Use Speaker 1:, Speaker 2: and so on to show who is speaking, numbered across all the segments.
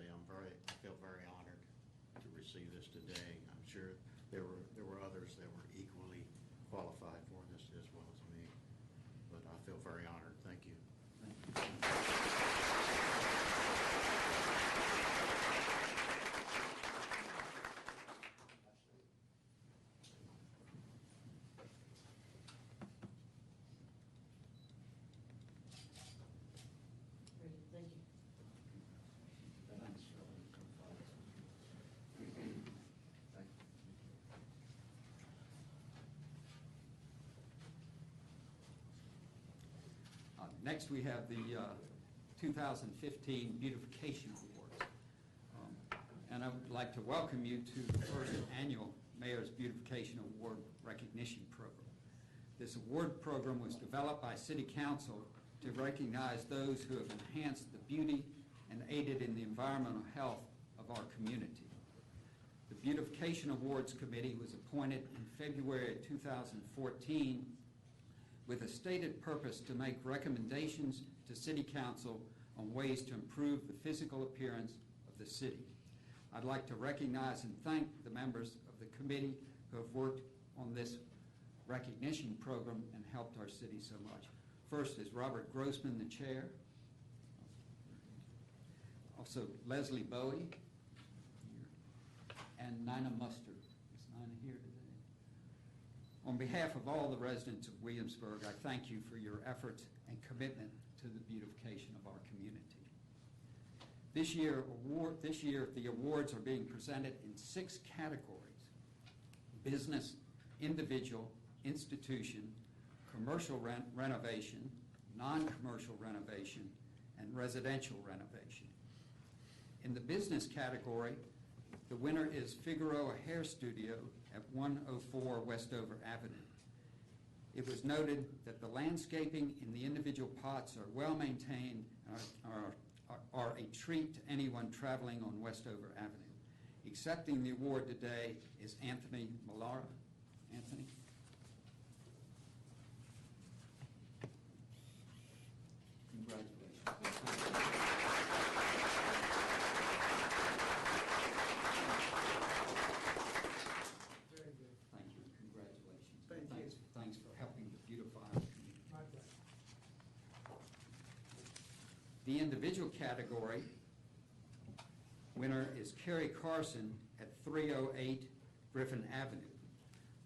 Speaker 1: say I feel very honored to receive this today. I'm sure there were others that were equally qualified for this as well as me, but I feel very honored. Thank you.
Speaker 2: Thank you.
Speaker 1: Thanks.
Speaker 3: Next, we have the 2015 Beautification Awards. And I would like to welcome you to the first annual Mayor's Beautification Award Recognition Program. This award program was developed by City Council to recognize those who have enhanced the beauty and aided in the environmental health of our community. The Beautification Awards Committee was appointed in February of 2014 with a stated purpose to make recommendations to City Council on ways to improve the physical appearance of the city. I'd like to recognize and thank the members of the committee who have worked on this recognition program and helped our city so much. First is Robert Grossman, the chair. Also Leslie Bowie here, and Nina Mustard. Is Nina here today? On behalf of all the residents of Williamsburg, I thank you for your efforts and commitment to the beautification of our community. This year, the awards are being presented in 6 categories: business, individual, institution, commercial renovation, non-commercial renovation, and residential renovation. In the business category, the winner is Figueroa Hair Studio at 104 Westover Avenue. It was noted that the landscaping in the individual pots are well maintained and are a treat to anyone traveling on Westover Avenue. Accepting the award today is Anthony Mallara. Anthony? Congratulations.
Speaker 2: Very good.
Speaker 3: Thank you. Congratulations.
Speaker 2: Thank you.
Speaker 3: Thanks for helping to beautify our community.
Speaker 2: My pleasure.
Speaker 3: The individual category winner is Kerry Carson at 308 Griffin Avenue.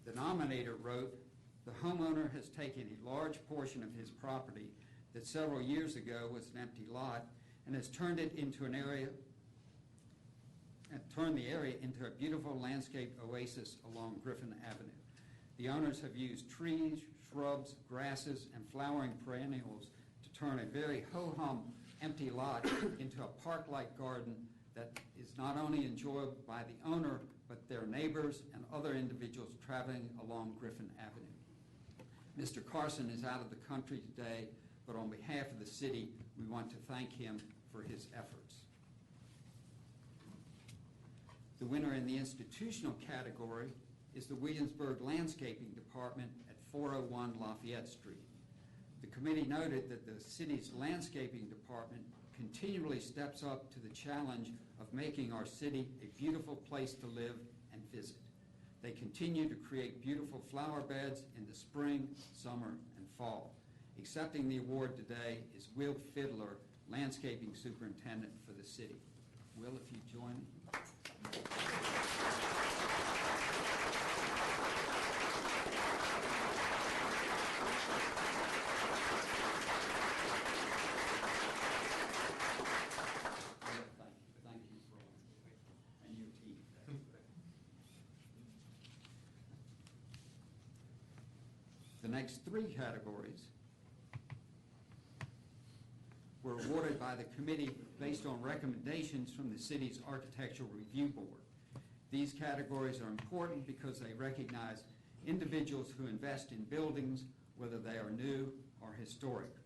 Speaker 3: The nominator wrote, "The homeowner has taken a large portion of his property that several years ago was an empty lot and has turned it into an area and turned the area into a beautiful landscape oasis along Griffin Avenue. The owners have used trees, shrubs, grasses, and flowering perennials to turn a very ho-hum empty lot into a park-like garden that is not only enjoyable by the owner, but their neighbors and other individuals traveling along Griffin Avenue." Mr. Carson is out of the country today, but on behalf of the city, we want to thank him for his efforts. The winner in the institutional category is the Williamsburg Landscaping Department at 401 Lafayette Street. The committee noted that the city's landscaping department continually steps up to the challenge of making our city a beautiful place to live and visit. They continue to create beautiful flower beds in the spring, summer, and fall. Accepting the award today is Will Fiddler, Landscaping Superintendent for the city. Will, if you join me. Thank you for all, and your team. The next 3 categories were awarded by the committee based on recommendations from the city's Architectural Review Board. These categories are important because they recognize individuals who invest in buildings, whether they are new or historic.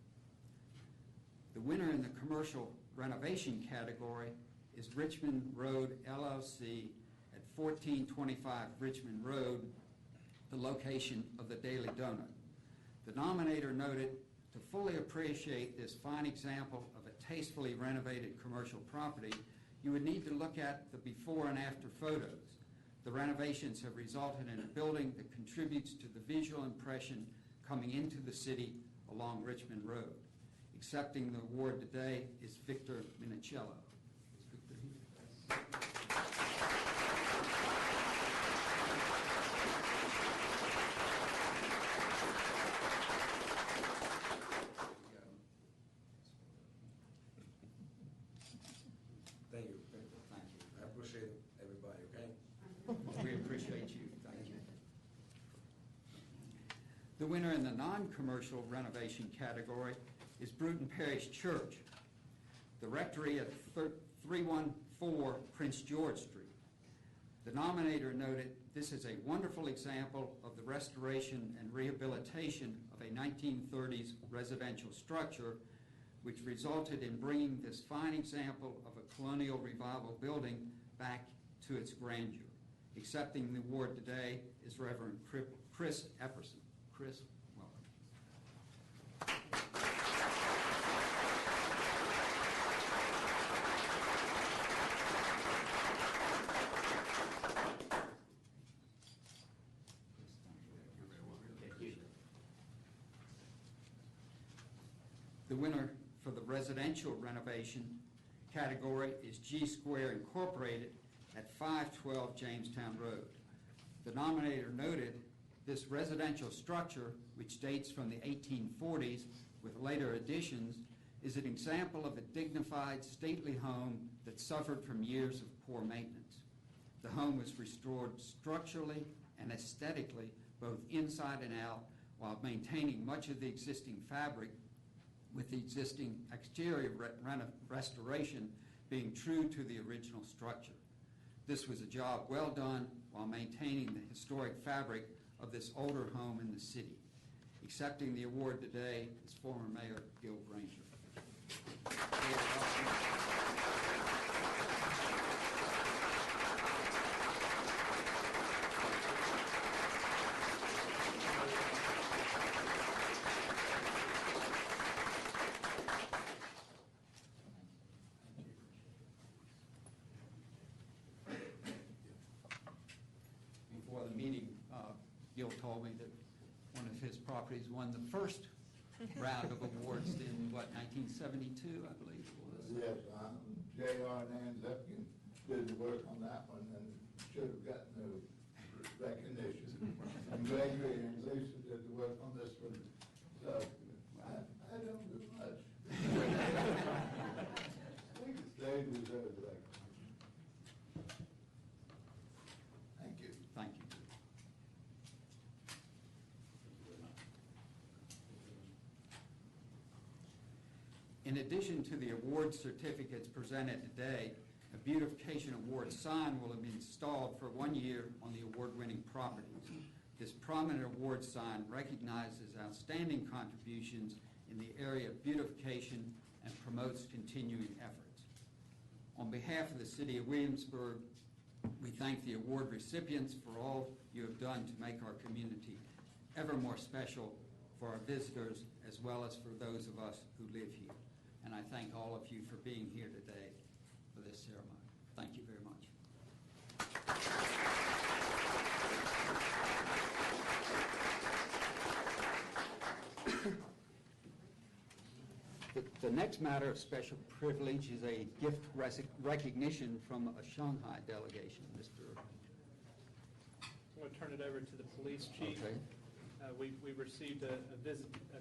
Speaker 3: The winner in the commercial renovation category is Richmond Road LLC at 1425 Richmond Road, the location of the Daily Donut. The nominator noted, "To fully appreciate this fine example of a tastefully renovated commercial property, you would need to look at the before and after photos. The renovations have resulted in a building that contributes to the visual impression coming into the city along Richmond Road. Accepting the award today is Victor Minicello. Is Victor here?
Speaker 4: Thank you.
Speaker 3: Thank you.
Speaker 4: I appreciate everybody, okay?
Speaker 3: We appreciate you. Thank you. The winner in the non-commercial renovation category is Bruton Parish Church, the rectory at 314 Prince George Street. The nominator noted, "This is a wonderful example of the restoration and rehabilitation of a 1930s residential structure which resulted in bringing this fine example of a colonial revival building back to its grandeur." Accepting the award today is Reverend Chris Epperson. Chris, welcome. The winner for the residential renovation category is G Square Incorporated at 512 Jamestown Road. The nominator noted this residential structure, which dates from the 1840s with later additions, is an example of a dignified, stately home that suffered from years of poor maintenance. The home was restored structurally and aesthetically, both inside and out, while maintaining much of the existing fabric, with the existing exterior restoration being true to the original structure. This was a job well done while maintaining the historic fabric of this older home in the city. Accepting the award today is former Mayor Gil Granger. Before the meeting, Gil told me that one of his properties won the first round of awards in, 1972, I believe it was.
Speaker 5: Yes, J.R. and Ann Lipkin did the work on that one and should have gotten the recognition. And Gregory and Lisa did the work on this one, so I don't do much. I think they deserve the recognition. Thank you.
Speaker 3: Thank you. In addition to the award certificates presented today, a beautification award sign will be installed for 1 year on the award-winning properties. This prominent award sign recognizes outstanding contributions in the area of beautification and promotes continuing efforts. On behalf of the City of Williamsburg, we thank the award recipients for all you have done to make our community ever more special for our visitors as well as for those of us who live here. And I thank all of you for being here today for this ceremony. Thank you very much. The next matter of special privilege is a gift recognition from a Shanghai delegation. Mr.
Speaker 6: I'm going to turn it over to the police chief.
Speaker 3: Okay.
Speaker 6: We received a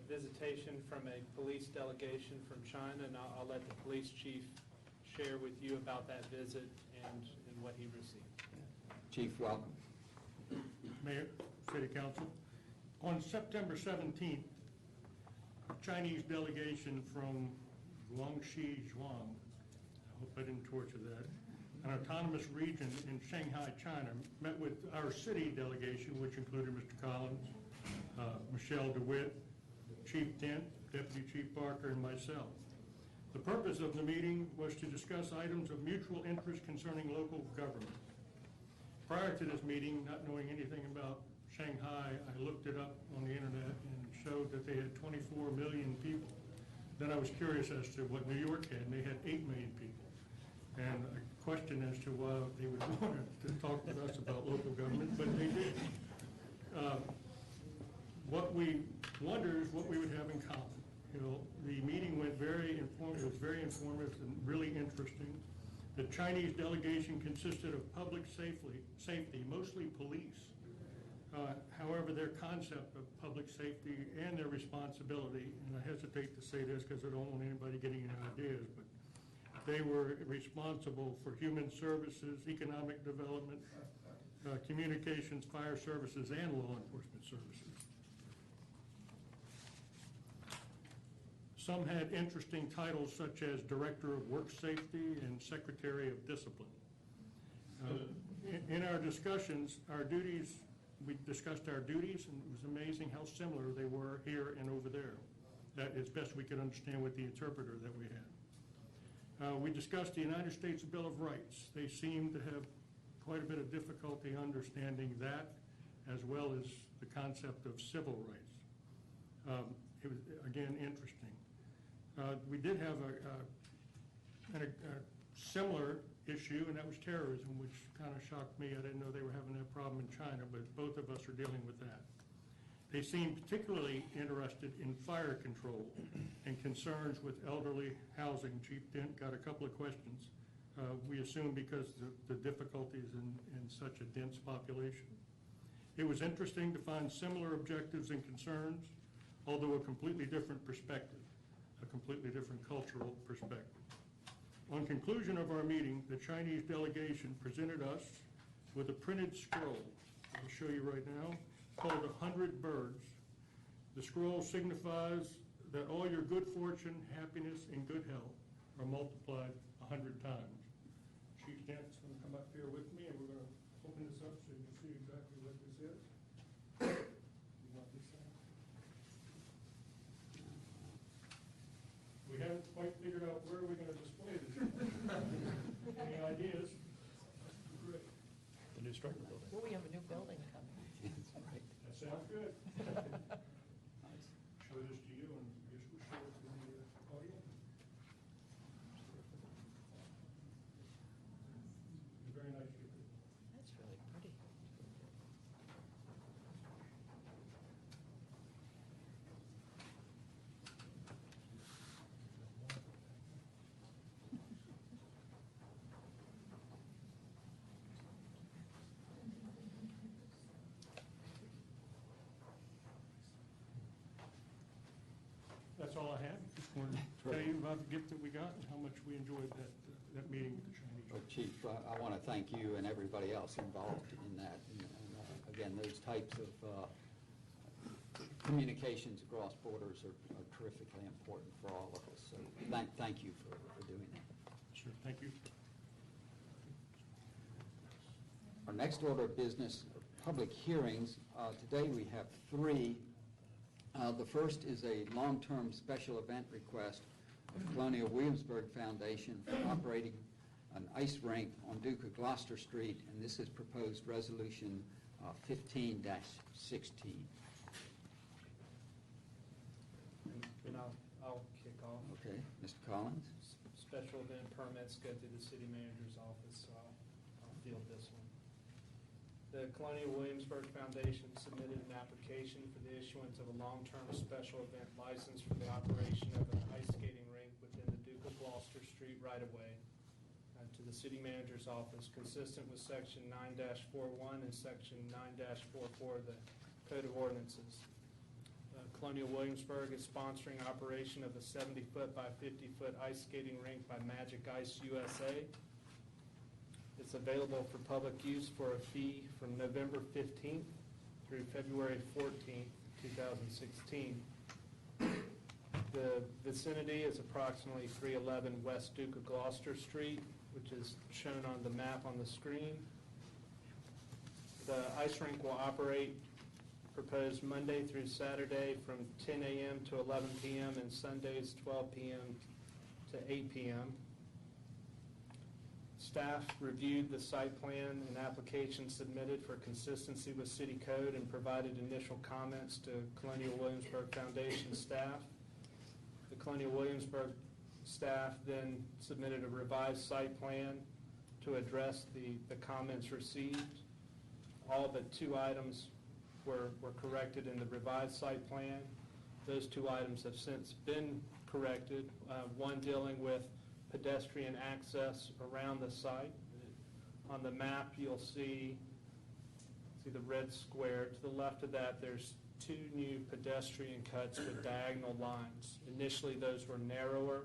Speaker 6: visitation from a police delegation from China, and I'll let the police chief share with you about that visit and what he received.
Speaker 3: Chief, welcome.
Speaker 7: Mayor, City Council. On September 17th, a Chinese delegation from Guangxi Zhuang, I hope I didn't torture that, an autonomous region in Shanghai, China, met with our city delegation, which included Mr. Collins, Michelle DeWitt, Chief Dent, Deputy Chief Barker, and myself. The purpose of the meeting was to discuss items of mutual interest concerning local government. Prior to this meeting, not knowing anything about Shanghai, I looked it up on the internet and showed that they had 24 million people. Then I was curious as to what New York had, and they had 8 million people. and a question as to why they would want to talk with us about local government, but they did. What we wonder is what we would have in common. You know, the meeting went very informative, it was very informative and really interesting. The Chinese delegation consisted of public safety, mostly police. However, their concept of public safety and their responsibility, and I hesitate to say this because I don't want anybody getting any ideas, but they were responsible for human services, economic development, communications, fire services, and law enforcement services. Some had interesting titles such as Director of Work Safety and Secretary of Discipline. In our discussions, we discussed our duties, and it was amazing how similar they were here and over there. That as best we could understand with the interpreter that we had. We discussed the United States Bill of Rights. They seemed to have quite a bit of difficulty understanding that, as well as the concept of civil rights. It was, again, interesting. We did have a similar issue, and that was terrorism, which kind of shocked me. I didn't know they were having that problem in China, but both of us are dealing with that. They seemed particularly interested in fire control and concerns with elderly housing. Chief Dent got a couple of questions. We assume because of the difficulties in such a dense population. It was interesting to find similar objectives and concerns, although a completely different perspective, a completely different cultural perspective. On conclusion of our meeting, the Chinese delegation presented us with a printed scroll, I'll show you right now, called 100 Birds. The scroll signifies that all your good fortune, happiness, and good health are multiplied 100 times. Chief Dent's going to come up here with me, and we're going to open this up so you can see exactly what this is. You want this thing? We haven't quite figured out where we're going to display this. Any ideas? Great.
Speaker 8: The new Stryker building.
Speaker 2: Well, we have a new building coming.
Speaker 8: That's right.
Speaker 7: That sounds good.
Speaker 8: Nice.
Speaker 7: Show this to you, and I guess we'll show it to the audience. Very nice.
Speaker 2: That's really pretty.
Speaker 7: That's all I have. Just wanted to tell you about the gift that we got and how much we enjoyed that meeting with the Chinese.
Speaker 3: Well, Chief, I want to thank you and everybody else involved in that. And again, those types of communications across borders are terrifically important for all of us. So thank you for doing that.
Speaker 7: Sure, thank you.
Speaker 3: Our next order of business are public hearings. Today we have three. The first is a long-term special event request of Colonial Williamsburg Foundation for operating an ice rink on Duke of Gloucester Street, and this is proposed resolution 15-16.
Speaker 6: And I'll kick off.
Speaker 3: Okay, Mr. Collins?
Speaker 6: Special event permits go through the city manager's office, so I'll field this one. The Colonial Williamsburg Foundation submitted an application for the issuance of a long-term special event license for the operation of an ice skating rink within the Duke of Gloucester Street right-of-way to the city manager's office, consistent with Section 9-41 and Section 9-44 of the Code of Ordinances. Colonial Williamsburg is sponsoring operation of a 70-foot by 50-foot ice skating rink by Magic Ice USA. It's available for public use for a fee from November 15th through February 14th, 2016. The vicinity is approximately 311 West Duke of Gloucester Street, which is shown on the map on the screen. The ice rink will operate proposed Monday through Saturday from 10 a.m. to 11 p.m. and Sundays 12 p.m. to 8 p.m. Staff reviewed the site plan and application submitted for consistency with city code and provided initial comments to Colonial Williamsburg Foundation staff. The Colonial Williamsburg staff then submitted a revised site plan to address the comments received. All but 2 items were corrected in the revised site plan. Those 2 items have since been corrected, one dealing with pedestrian access around the site. On the map, you'll see the red square. To the left of that, there's 2 new pedestrian cuts with diagonal lines. Initially, those were narrower.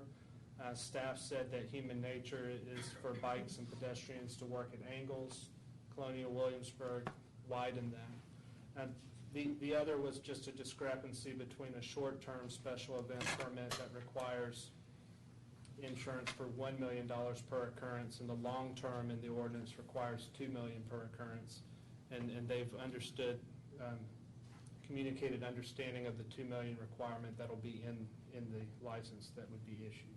Speaker 6: Staff said that human nature is for bikes and pedestrians to work at angles. Colonial Williamsburg widened them. And the other was just a discrepancy between a short-term special event permit that requires insurance for $1 million per occurrence, and the long-term in the ordinance requires $2 million per occurrence. And they've understood, communicated understanding of the $2 million requirement that'll be in the license that would be issued.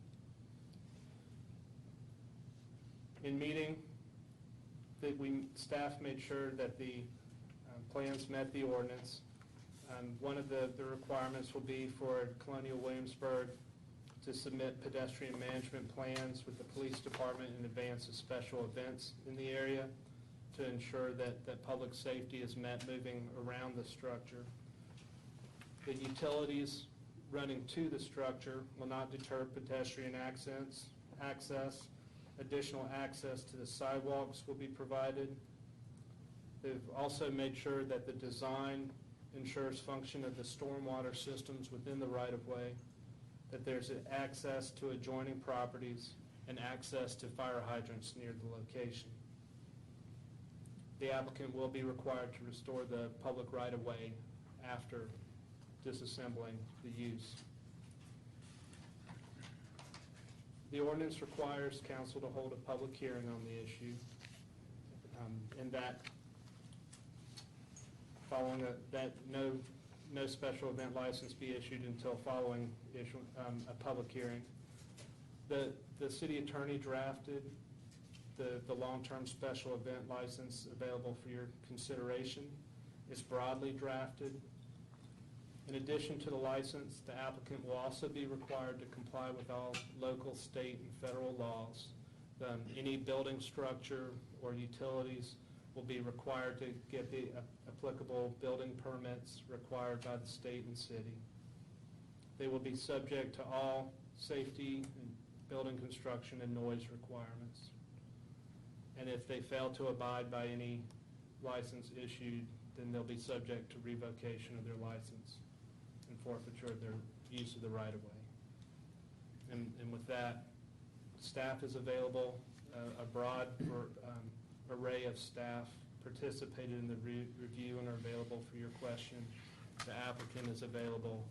Speaker 6: In meeting, staff made sure that the plans met the ordinance. One of the requirements will be for Colonial Williamsburg to submit pedestrian management plans with the police department in advance of special events in the area to ensure that public safety is met moving around the structure. The utilities running to the structure will not deter pedestrian access. Additional access to the sidewalks will be provided. They've also made sure that the design ensures function of the stormwater systems within the right-of-way, that there's access to adjoining properties, and access to fire hydrants near the location. The applicant will be required to restore the public right-of-way after disassembling the use. The ordinance requires council to hold a public hearing on the issue, and that following that no special event license be issued until following a public hearing. The city attorney drafted the long-term special event license available for your consideration. It's broadly drafted. In addition to the license, the applicant will also be required to comply with all local, state, and federal laws. Any building structure or utilities will be required to get the applicable building permits required by the state and city. They will be subject to all safety and building construction and noise requirements. And if they fail to abide by any license issued, then they'll be subject to revocation of their license and forfeiture of their use of the right-of-way. And with that, staff is available. A broad array of staff participated in the review and are available for your question. The applicant is available.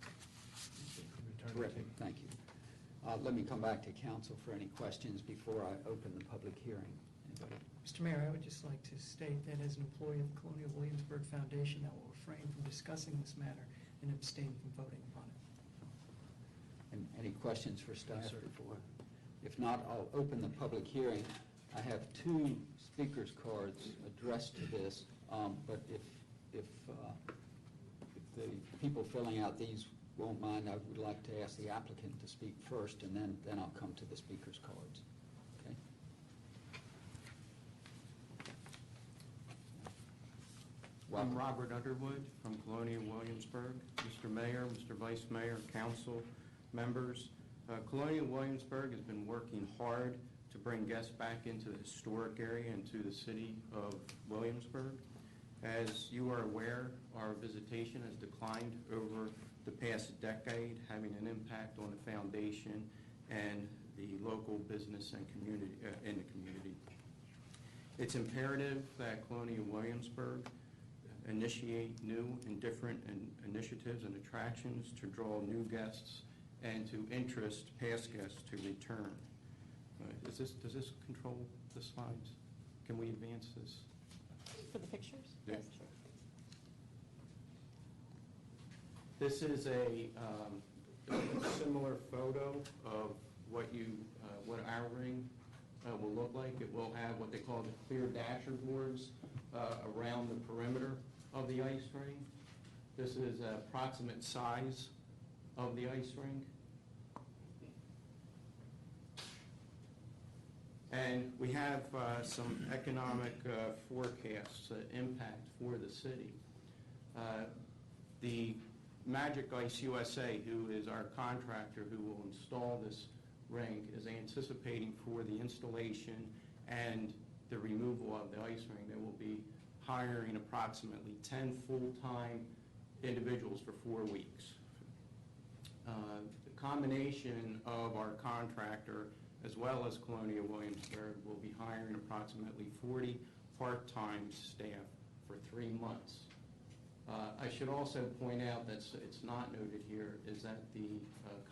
Speaker 3: Terrific, thank you. Let me come back to council for any questions before I open the public hearing. Anybody?
Speaker 9: Mr. Mayor, I would just like to state that as an employee of the Colonial Williamsburg Foundation, I will refrain from discussing this matter and abstain from voting upon it.
Speaker 3: And any questions for staff
Speaker 8: Yes, sir.
Speaker 3: before? If not, I'll open the public hearing. I have 2 speakers cards addressed to this, but if the people filling out these won't mind, I would like to ask the applicant to speak first, and then I'll come to the speakers cards. Okay?
Speaker 10: I'm Robert Underwood from Colonial Williamsburg. Mr. Mayor, Mr. Vice Mayor, Council members, Colonial Williamsburg has been working hard to bring guests back into the historic area and to the city of Williamsburg. As you are aware, our visitation has declined over the past decade, having an impact on the foundation and the local business and community in the community. It's imperative that Colonial Williamsburg initiate new and different initiatives and attractions to draw new guests and to interest past guests to return. Does this control the slides? Can we advance this?
Speaker 2: For the pictures?
Speaker 10: Yeah.
Speaker 2: Yes, sure.
Speaker 10: This is a similar photo of what our ring will look like. It will have what they call the clear dasher boards around the perimeter of the ice ring. This is an approximate size of the ice rink. And we have some economic forecasts impact for the city. The Magic Ice USA, who is our contractor who will install this rink, is anticipating for the installation and the removal of the ice rink, they will be hiring approximately 10 full-time individuals for 4 weeks. The combination of our contractor as well as Colonial Williamsburg will be hiring approximately 40 part-time staff for 3 months. I should also point out that it's not noted here is that the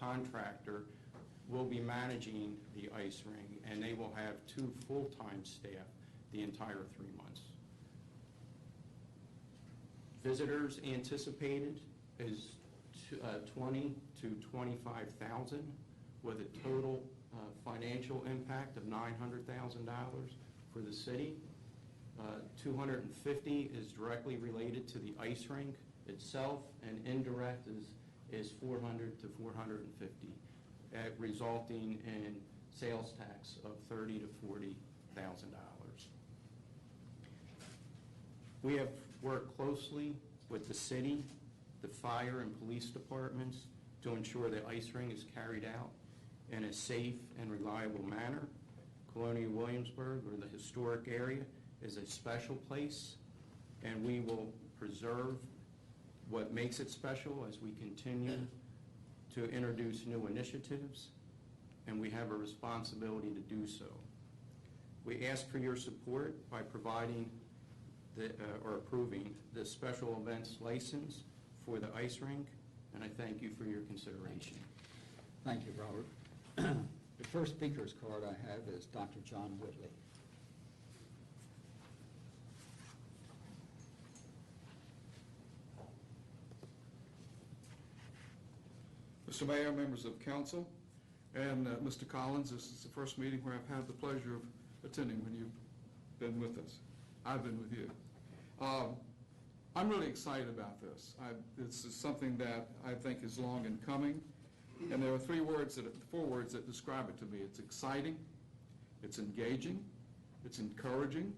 Speaker 10: contractor will be managing the ice rink, and they will have 2 full-time staff the entire 3 months. Visitors anticipated is 20 to 25,000 with a total financial impact of $900,000 for the city. 250 is directly related to the ice rink itself, and indirect is 400 to 450, resulting in sales tax of $30,000 to $40,000. We have worked closely with the city, the fire and police departments to ensure the ice rink is carried out in a safe and reliable manner. Colonial Williamsburg, or the historic area, is a special place, and we will preserve what makes it special as we continue to introduce new initiatives, and we have a responsibility to do so. We ask for your support by providing or approving the special events license for the ice rink, and I thank you for your consideration.
Speaker 3: Thank you, Robert. The first speaker's card I have is Dr. John Whitley.
Speaker 11: Mr. Mayor, members of council, and Mr. Collins, this is the first meeting where I've had the pleasure of attending when you've been with us. I've been with you. I'm really excited about this. This is something that I think is long in coming, and there are 4 words that describe it to me. It's exciting, it's engaging, it's encouraging,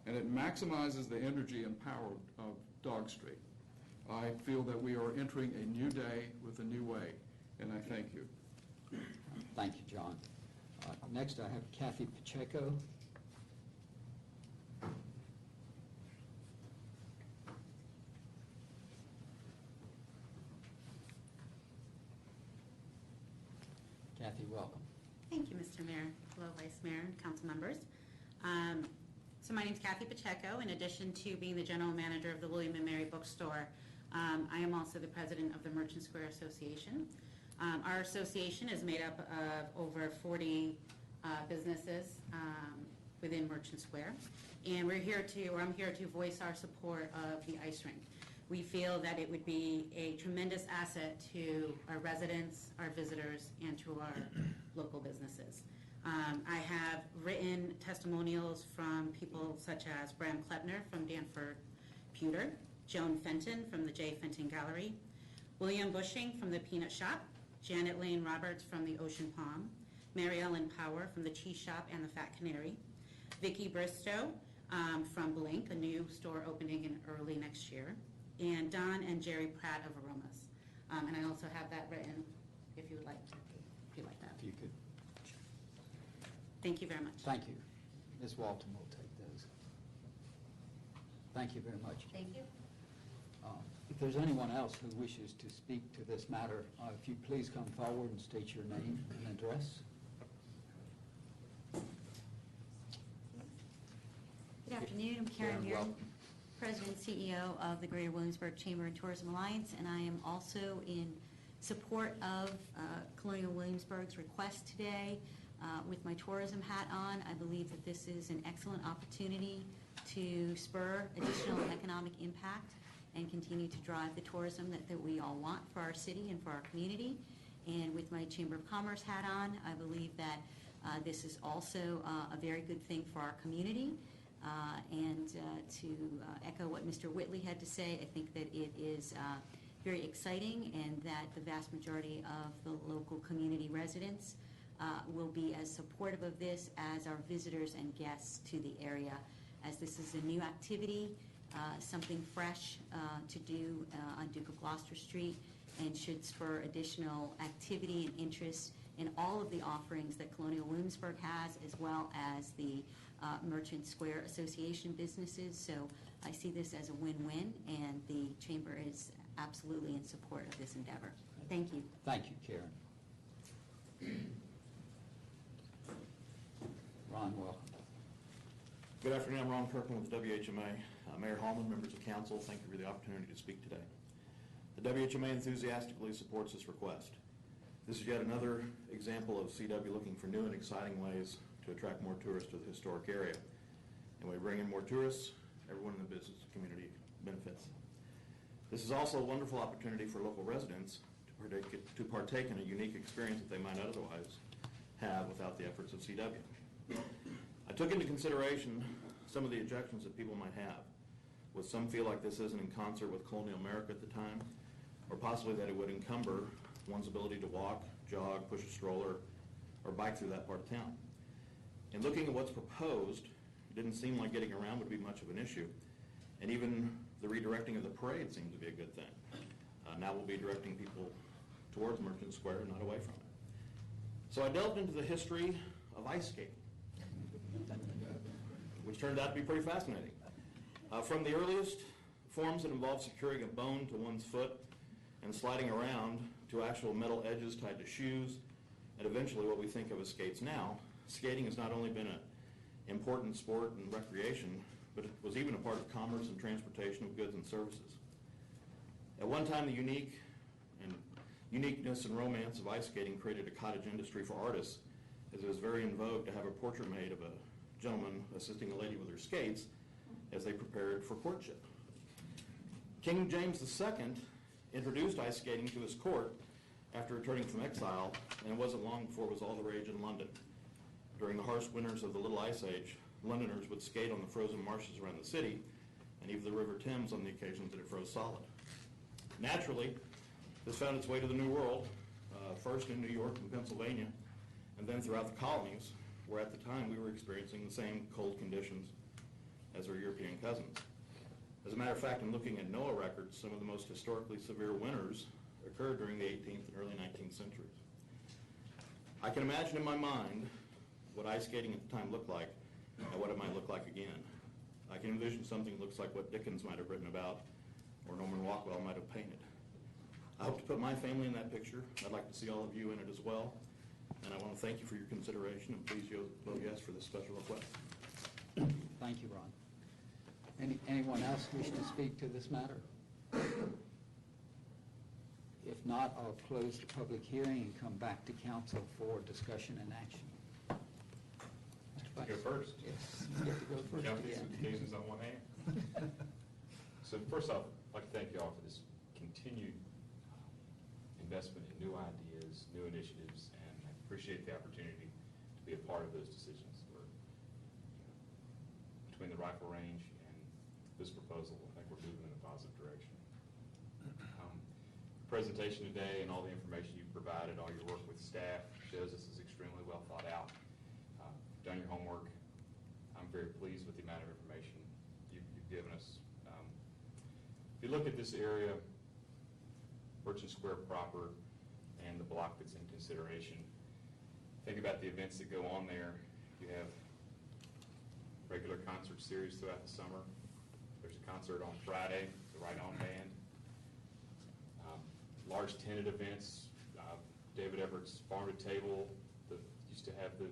Speaker 11: and it maximizes the energy and power of Dog Street. I feel that we are entering a new day with a new way, and I thank you.
Speaker 3: Thank you, John. Next, I have Kathy Pacheco. Kathy, welcome.
Speaker 12: Thank you, Mr. Mayor. Hello, Vice Mayor and council members. So my name is Kathy Pacheco. In addition to being the general manager of the William & Mary Bookstore, I am also the president of the Merchant Square Association. Our association is made up of over 40 businesses within Merchant Square, and I'm here to voice our support of the ice rink. We feel that it would be a tremendous asset to our residents, our visitors, and to our local businesses. I have written testimonials from people such as Bram Klepner from Danford Pewter, Joan Fenton from the J. Fenton Gallery, William Bushing from the Peanut Shop, Janet Lane Roberts from the Ocean Palm, Mary Ellen Power from the Cheese Shop and the Fat Canary, Vicki Bristow from Blink, a new store opening in early next year, and Don and Jerry Pratt of Aromas. And I also have that written if you would like to, if you like that.
Speaker 3: If you could.
Speaker 12: Thank you very much.
Speaker 3: Thank you. Ms. Walton will take those. Thank you very much.
Speaker 12: Thank you.
Speaker 3: If there's anyone else who wishes to speak to this matter, if you please come forward and state your name and address.
Speaker 13: Good afternoon. I'm Karen
Speaker 3: Karen,
Speaker 13: Muir,
Speaker 3: welcome.
Speaker 13: President and CEO of the Greater Williamsburg Chamber and Tourism Alliance, and I am also in support of Colonial Williamsburg's request today. With my tourism hat on, I believe that this is an excellent opportunity to spur additional economic impact and continue to drive the tourism that we all want for our city and for our community. And with my Chamber of Commerce hat on, I believe that this is also a very good thing for our community. And to echo what Mr. Whitley had to say, I think that it is very exciting, and that the vast majority of the local community residents will be as supportive of this as our visitors and guests to the area, as this is a new activity, something fresh to do on Duke of Gloucester Street, and should spur additional activity and interest in all of the offerings that Colonial Williamsburg has, as well as the Merchant Square Association businesses. So I see this as a win-win, and the Chamber is absolutely in support of this endeavor. Thank you.
Speaker 3: Thank you, Karen. Ron, welcome.
Speaker 14: Good afternoon. I'm Ron Kirkland with the WHMA. Mayor Hallman, members of council, thank you for the opportunity to speak today. The WHMA enthusiastically supports this request. This is yet another example of CW looking for new and exciting ways to attract more tourists to the historic area. And when we bring in more tourists, everyone in the business community benefits. This is also a wonderful opportunity for local residents to partake in a unique experience that they might otherwise have without the efforts of CW. I took into consideration some of the objections that people might have. Would some feel like this isn't in concert with colonial America at the time, or possibly that it would encumber one's ability to walk, jog, push a stroller, or bike through that part of town. In looking at what's proposed, it didn't seem like getting around would be much of an issue, and even the redirecting of the parade seems to be a good thing. Now we'll be directing people towards Merchant Square, not away from it. So I delved into the history of ice skating, which turned out to be pretty fascinating. From the earliest forms that involved securing a bone to one's foot and sliding around, to actual metal edges tied to shoes, and eventually what we think of as skates now, skating has not only been an important sport and recreation, but it was even a part of commerce and transportation of goods and services. At one time, the uniqueness and romance of ice skating created a cottage industry for artists, as it was very in vogue to have a portrait made of a gentleman assisting a lady with her skates as they prepared for courtship. King James II introduced ice skating to his court after returning from exile, and it wasn't long before it was all the rage in London. During the harsh winters of the Little Ice Age, Londoners would skate on the frozen marshes around the city, and even the River Thames on the occasions that it froze solid. Naturally, this found its way to the New World, first in New York and Pennsylvania, and then throughout the colonies, where at the time we were experiencing the same cold conditions as our European cousins. As a matter of fact, in looking at NOAA records, some of the most historically severe winters occurred during the 18th and early 19th centuries. I can imagine in my mind what ice skating at the time looked like and what it might look like again. I can envision something that looks like what Dickens might have written about or Norman Rockwell might have painted. I hope to put my family in that picture. I'd like to see all of you in it as well. And I want to thank you for your consideration, and please vote yes for this special request.
Speaker 3: Thank you, Ron. Anyone else wish to speak to this matter? If not, I'll close the public hearing and come back to council for discussion and action.
Speaker 15: Go first.
Speaker 3: Yes, you get to go first
Speaker 15: Count these
Speaker 3: again.
Speaker 15: occasions on one hand. So first off, I'd like to thank you all for this continued investment in new ideas, new initiatives, and I appreciate the opportunity to be a part of those decisions. Between the rifle range and this proposal, I think we're moving in a positive direction. The presentation today and all the information you've provided, all your work with staff, shows this is extremely well thought out. Done your homework. I'm very pleased with the amount of information you've given us. If you look at this area, Merchant Square proper, and the block that's in consideration, think about the events that go on there. You have regular concert series throughout the summer. There's a concert on Friday, the Right On Band. Large tenant events, David Everett's Farm to Table, used to have the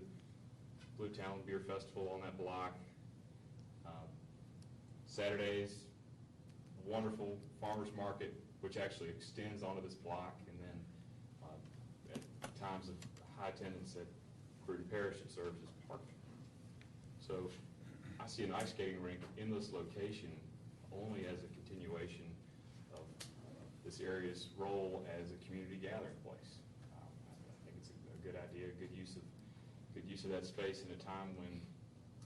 Speaker 15: Blue Talon Beer Festival on that block. Saturdays, wonderful farmers market, which actually extends onto this block, and then at times of high attendance at Cruden Parish, it serves as parking. So I see an ice skating rink in this location only as a continuation of this area's role as a community gathering place. I think it's a good idea, good use of that space in a time when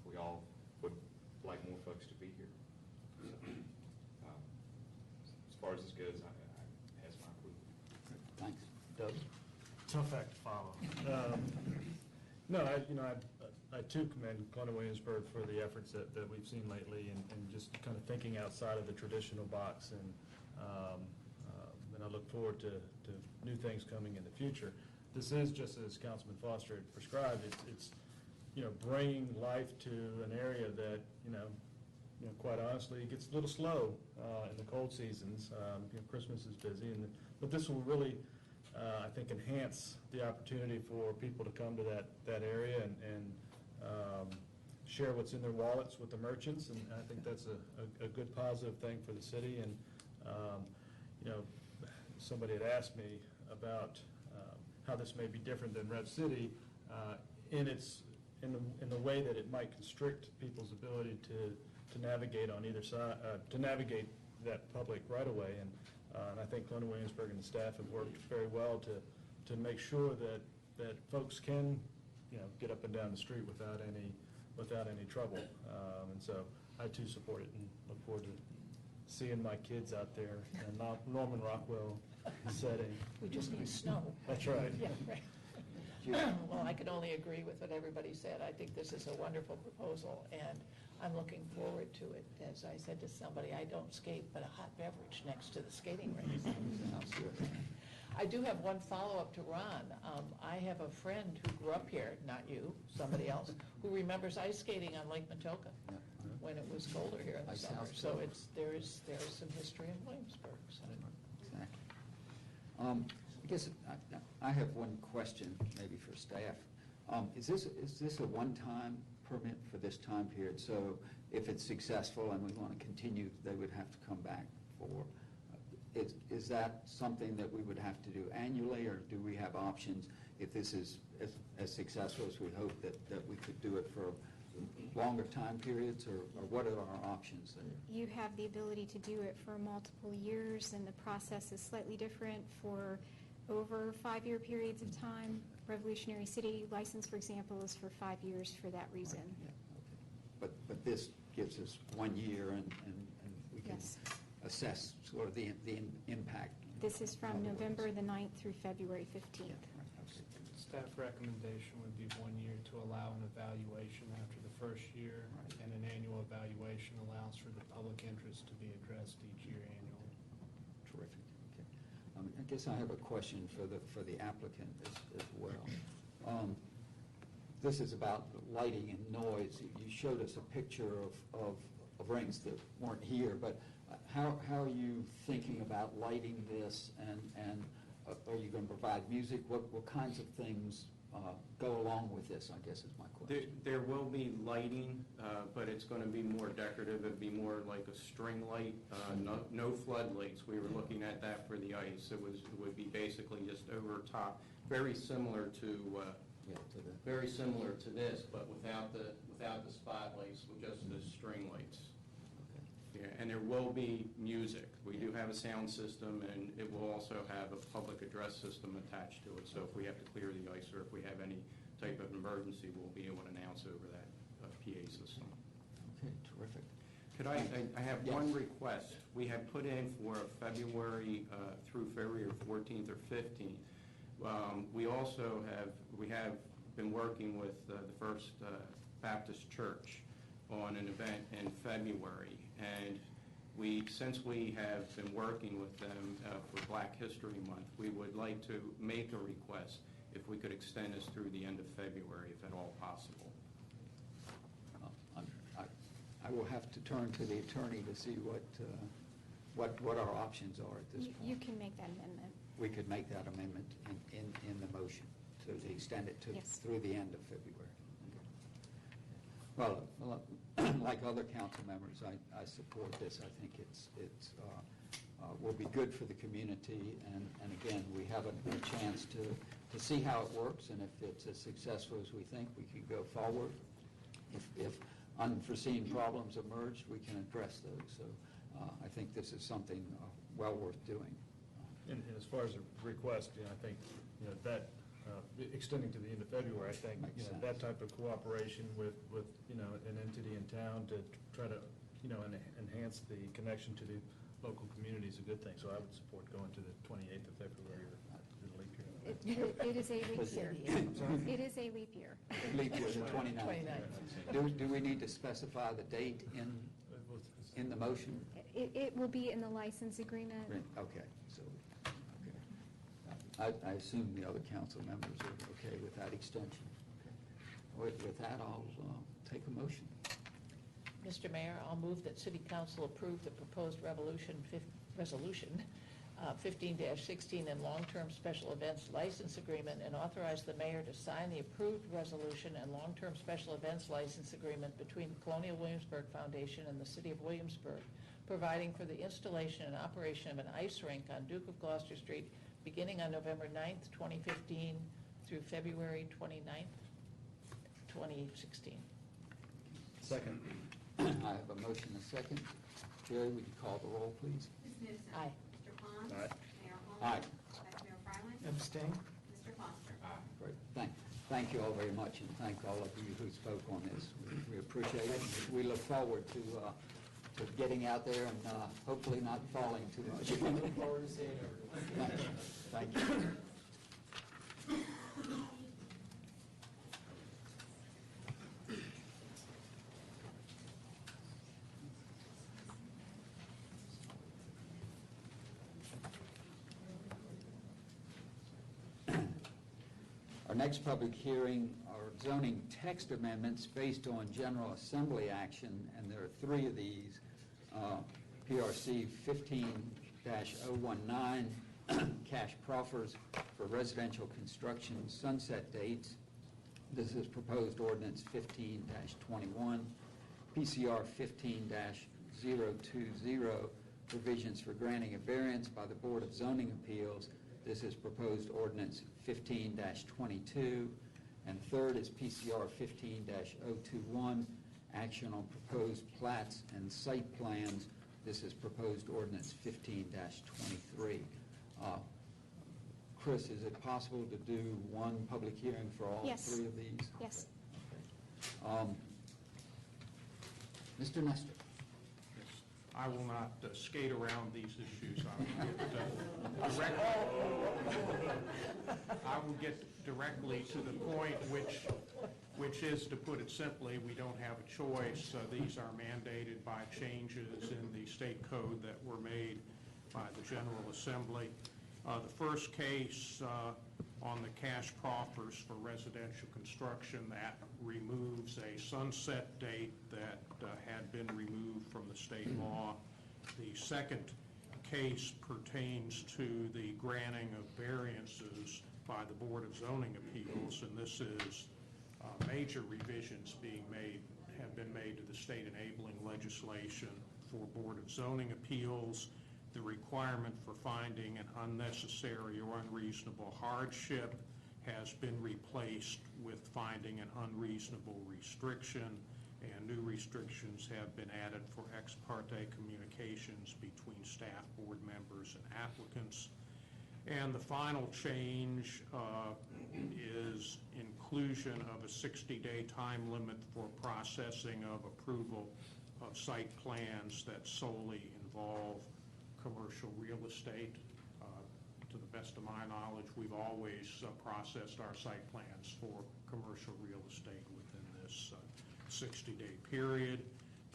Speaker 15: we all would like more folks to be here. So, as far as this goes, it has my approval.
Speaker 3: Thanks. Doug?
Speaker 8: Tough act to follow.
Speaker 6: No, I too commend Colonial Williamsburg for the efforts that we've seen lately and just kind of thinking outside of the traditional box. And I look forward to new things coming in the future. This is, just as Councilman Foster had prescribed, it's bringing life to an area that, quite honestly, it gets a little slow in the cold seasons. Christmas is busy, but this will really, I think, enhance the opportunity for people to come to that area and share what's in their wallets with the merchants, and I think that's a good positive thing for the city. And somebody had asked me about how this may be different than Red City in the way that it might constrict people's ability to navigate on either side, to navigate that public right away. And I think Colonial Williamsburg and the staff have worked very well to make sure that folks can, get up and down the street without any trouble. And so I too support it and look forward to seeing my kids out there in Norman Rockwell setting.
Speaker 2: We just need snow.
Speaker 6: That's right.
Speaker 2: Yeah, right. Well, I can only agree with what everybody said. I think this is a wonderful proposal, and I'm looking forward to it. As I said to somebody, I don't skate, but a hot beverage next to the skating rink.
Speaker 3: Sounds good.
Speaker 2: I do have one follow-up to Ron. I have a friend who grew up here, not you, somebody else, who remembers ice skating on Lake Matoka when it was colder here in the summer. So there is some history in Williamsburg. So.
Speaker 3: Exactly. I guess I have one question, maybe for staff. Is this a one-time permit for this time period? So if it's successful and we want to continue, they would have to come back for. Is that something that we would have to do annually, or do we have options if this is as successful as we hope that we could do it for longer time periods, or what are our options there?
Speaker 16: You have the ability to do it for multiple years, and the process is slightly different for over 5-year periods of time. Revolutionary City license, for example, is for 5 years for that reason.
Speaker 3: Right. Yeah. Okay. But this gives us 1 year, and we can assess sort of the impact.
Speaker 16: This is from November the 9th through February 15th.
Speaker 3: Yeah. Right. Okay.
Speaker 6: Staff recommendation would be 1 year to allow an evaluation after the first year, and an annual evaluation allows for the public interest to be addressed each year annually.
Speaker 3: Terrific. Okay. I guess I have a question for the applicant as well. This is about lighting and noise. You showed us a picture of rings that weren't here, but how are you thinking about lighting this, and are you going to provide music? What kinds of things go along with this, I guess, is my question.
Speaker 10: There will be lighting, but it's going to be more decorative. It'd be more like a string light, no floodlights. We were looking at that for the ice. It would be basically just over top, very similar to this, but without the spotlights, with just the string lights. Yeah, and there will be music. We do have a sound system, and it will also have a public address system attached to it. So if we have to clear the ice, or if we have any type of emergency, we'll be able to announce over that PA system.
Speaker 3: Okay, terrific.
Speaker 10: Could I have one request. We have put in for February through February 14th or 15th. We also have been working with the First Baptist Church on an event in February, and since we have been working with them for Black History Month, we would like to make a request if we could extend this through the end of February, if at all possible.
Speaker 3: I will have to turn to the attorney to see what our options are at this point.
Speaker 16: You can make that amendment.
Speaker 3: We could make that amendment in the motion to extend it through the end of February. Okay. Well, like other council members, I support this. I think it's will be good for the community, and again, we have a chance to see how it works, and if it's as successful as we think, we can go forward. If unforeseen problems emerge, we can address those. So I think this is something well worth doing.
Speaker 6: And as far as a request, I think that extending to the end of February, I think that type of cooperation with an entity in town to try to enhance the connection to the local community is a good thing. So I would support going to the 28th of February or the leap year.
Speaker 16: It is a leap
Speaker 3: Was
Speaker 16: year.
Speaker 3: I'm sorry?
Speaker 16: It is a leap year.
Speaker 3: Leap year, the 29th.
Speaker 2: 29th.
Speaker 3: Do we need to specify the date in the motion?
Speaker 16: It will be in the license agreement.
Speaker 3: Okay, so, okay. I assume the other council members are okay with that extension. With that, I'll take a motion.
Speaker 2: Mr. Mayor, I'll move that City Council approve the proposed resolution 15-16 and long-term special events license agreement and authorize the mayor to sign the approved resolution and long-term special events license agreement between the Colonial Williamsburg Foundation and the City of Williamsburg, providing for the installation and operation of an ice rink on Duke of Gloucester Street beginning on November 9th, 2015 through February 29th, 2016.
Speaker 8: Second.
Speaker 3: I have a motion and a second. Jerry, would you call the roll, please?
Speaker 12: Ms. Newsom.
Speaker 2: Aye.
Speaker 12: Mr. Pond.
Speaker 8: Aye.
Speaker 12: Mayor
Speaker 3: Aye.
Speaker 12: Holman. Vice Mayor Fryland.
Speaker 9: Abstain?
Speaker 12: Mr. Foster.
Speaker 3: Great. Thank you all very much, and thank all of you who spoke on this. We appreciate it. We look forward to getting out there and hopefully not falling too much. Look forward to seeing everyone. Thank you. Our next public hearing are zoning text amendments based on General Assembly action, and there are three of these. PRC 15-019, cash proffers for residential construction sunset dates. This is proposed ordinance 15-21. PCR 15-020, provisions for granting a variance by the Board of Zoning Appeals. This is proposed ordinance 15-22. And third is PCR 15-021, action on proposed plats and site plans. This is proposed ordinance 15-23. Chris, is it possible to do one public hearing for all
Speaker 16: Yes.
Speaker 3: three of these?
Speaker 16: Yes.
Speaker 3: Mr. Nestor?
Speaker 7: I will not skate around these issues. I will get directly to the point, which is, to put it simply, we don't have a choice. These are mandated by changes in the state code that were made by the General Assembly. The first case on the cash proffers for residential construction, that removes a sunset date that had been removed from the state law. The second case pertains to the granting of variances by the Board of Zoning Appeals, and this is major revisions have been made to the state enabling legislation for Board of Zoning Appeals. The requirement for finding an unnecessary or unreasonable hardship has been replaced with finding an unreasonable restriction, and new restrictions have been added for ex parte communications between staff, board members, and applicants. And the final change is inclusion of a 60-day time limit for processing of approval of site plans that solely involve commercial real estate. To the best of my knowledge, we've always processed our site plans for commercial real estate within this 60-day period.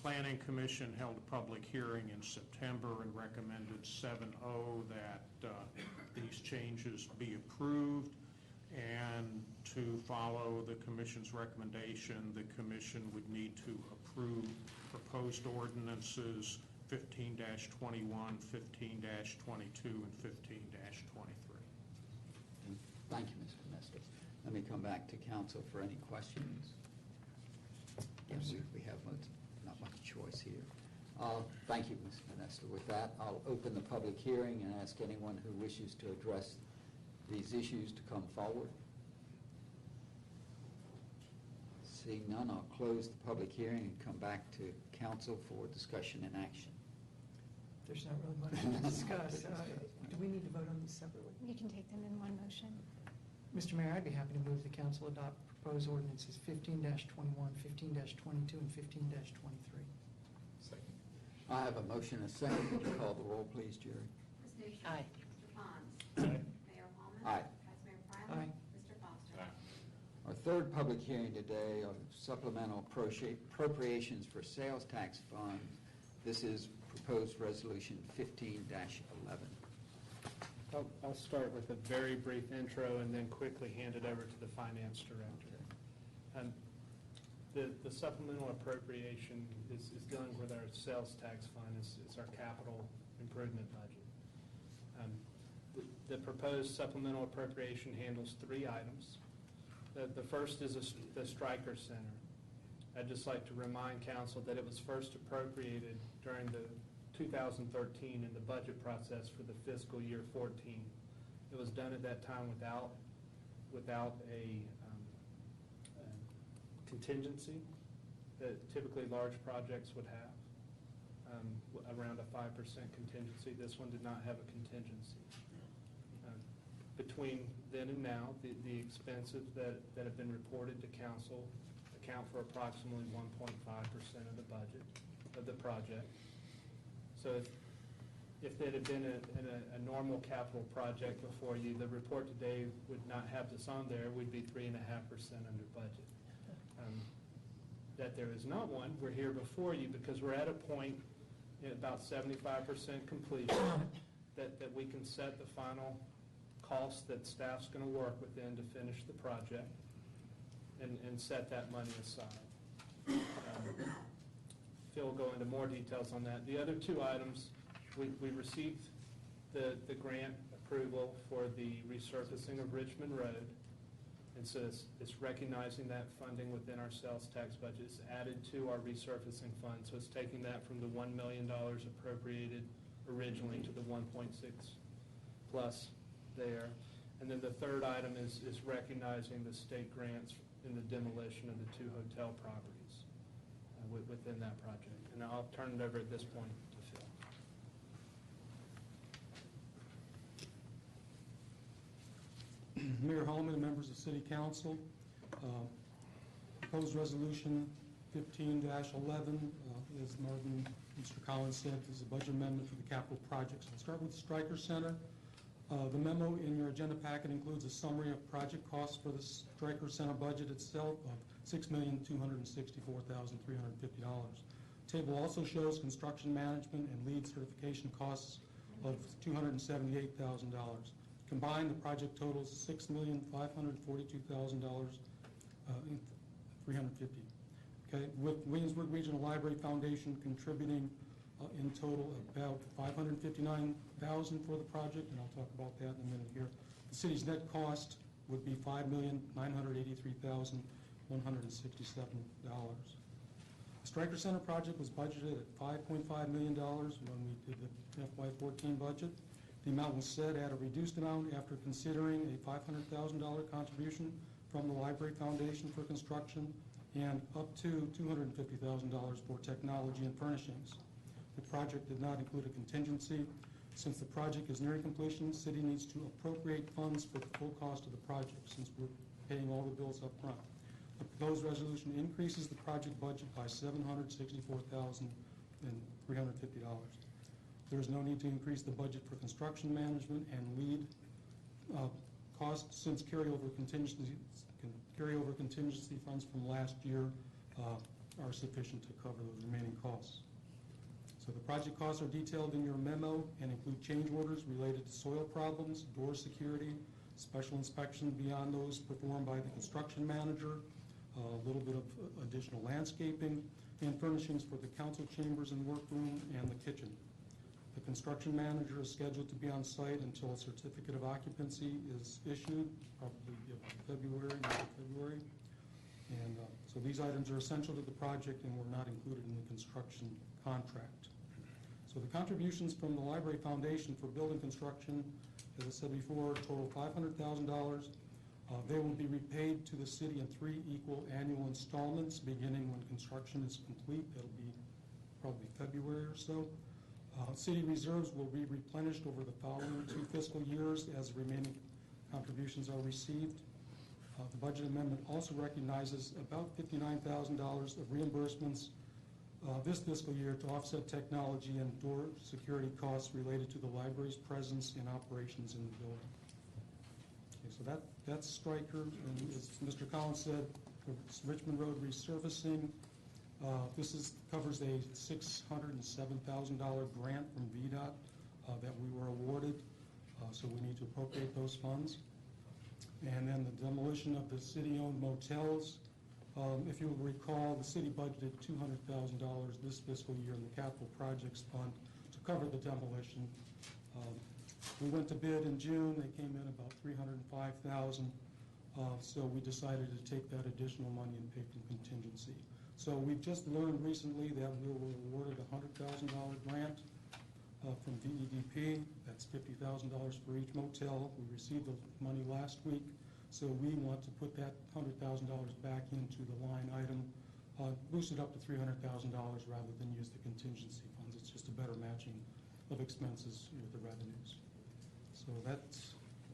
Speaker 7: Planning Commission held a public hearing in September and recommended 7-0 that these changes be approved. And to follow the Commission's recommendation, the Commission would need to approve proposed ordinances 15-21, 15-22, and 15-23.
Speaker 3: Thank you, Mr. Nestor. Let me come back to council for any questions. Yes, we have not much choice here. Thank you, Mr. Nestor. With that, I'll open the public hearing and ask anyone who wishes to address these issues to come forward. Seeing none, I'll close the public hearing and come back to council for discussion and action.
Speaker 9: There's not really much to discuss. Do we need to vote on these separately?
Speaker 16: You can take them in one motion.
Speaker 9: Mr. Mayor, I'd be happy to move the council adopt proposed ordinances 15-21, 15-22, and 15-23.
Speaker 15: Second.
Speaker 3: I have a motion and a second. Would you call the roll, please, Jerry?
Speaker 12: Ms. Newsom.
Speaker 2: Aye.
Speaker 12: Mr. Pond.
Speaker 8: Aye.
Speaker 12: Mayor Holman.
Speaker 3: Aye.
Speaker 12: Vice Mayor
Speaker 3: third public hearing today of supplemental appropriations for sales tax funds. This is proposed resolution 15-11.
Speaker 6: I'll start with a very brief intro and then quickly hand it over to the finance director. The supplemental appropriation is dealing with our sales tax fund. It's our capital improvement budget. The proposed supplemental appropriation handles three items. The first is the Stryker Center. I'd just like to remind council that it was first appropriated during the 2013 in the budget process for the fiscal year 14. It was done at that time without a contingency that typically large projects would have, around a 5% contingency. This one did not have a contingency. Between then and now, the expenses that have been reported to council account for approximately 1.5% of the budget of the project. So if there had been a normal capital project before you, the report today would not have this on there. We'd be 3.5% under budget. That there is not one, we're here before you because we're at a point at about 75% completion that we can set the final cost that staff's going to work within to finish the project and set that money aside. Phil will go into more details on that. The other two items, we received the grant approval for the resurfacing of Richmond Road. And so it's recognizing that funding within our sales tax budget. It's added to our resurfacing fund. So it's taking that from the $1 million appropriated originally to the 1.6 plus there. And then the third item is recognizing the state grants in the demolition of the two hotel properties within that project. And I'll turn it over at this point to Phil.
Speaker 17: Mayor Holman and members of City Council, proposed resolution 15-11, as Martin, Mr. Collins said, is a budget amendment for the capital projects. I'll start with the Stryker Center. The memo in your agenda packet includes a summary of project costs for the Stryker Center budget itself of $6,264,350. The table also shows construction management and lead certification costs of $278,000. Combined, the project totals $6,542,350. Okay, with Williamsburg Regional Library Foundation contributing in total about $559,000 for the project, and I'll talk about that in a minute here. The city's net cost would be $5,983,167. The Stryker Center project was budgeted at $5.5 million when we did the FY14 budget. The amount was set at a reduced amount after considering a $500,000 contribution from the Library Foundation for construction and up to $250,000 for technology and furnishings. The project did not include a contingency. Since the project is nearing completion, the city needs to appropriate funds for the full cost of the project since we're paying all the bills up front. The proposed resolution increases the project budget by $764,350. There is no need to increase the budget for construction management and lead costs since carryover contingency funds from last year are sufficient to cover those remaining costs. So the project costs are detailed in your memo and include change orders related to soil problems, door security, special inspection beyond those performed by the construction manager, a little bit of additional landscaping, and furnishings for the council chambers and workroom and the kitchen. The construction manager is scheduled to be on site until a certificate of occupancy is issued, probably February. And so these items are essential to the project and were not included in the construction contract. So the contributions from the Library Foundation for building construction, as I said before, total $500,000. They will be repaid to the city in 3 equal annual installments beginning when construction is complete. That'll be probably February or so. City reserves will be replenished over the following 2 fiscal years as the remaining contributions are received. The budget amendment also recognizes about $59,000 of reimbursements this fiscal year to offset technology and door security costs related to the library's presence and operations in the building. Okay, so that's Stryker, and as Mr. Collins said, it's Richmond Road resurfacing. This covers a $607,000 grant from VDOT that we were awarded, so we need to appropriate those funds. And then the demolition of the city-owned motels. If you'll recall, the city budgeted $200,000 this fiscal year in the capital projects fund to cover the demolition. We went to bid in June. They came in about $305,000. So we decided to take that additional money and pay from contingency. So we've just learned recently that we were awarded a $100,000 grant from DEDP. That's $50,000 for each motel. We received the money last week. So we want to put that $100,000 back into the line item, boost it up to $300,000 rather than use the contingency funds. It's just a better matching of expenses with the revenues. So that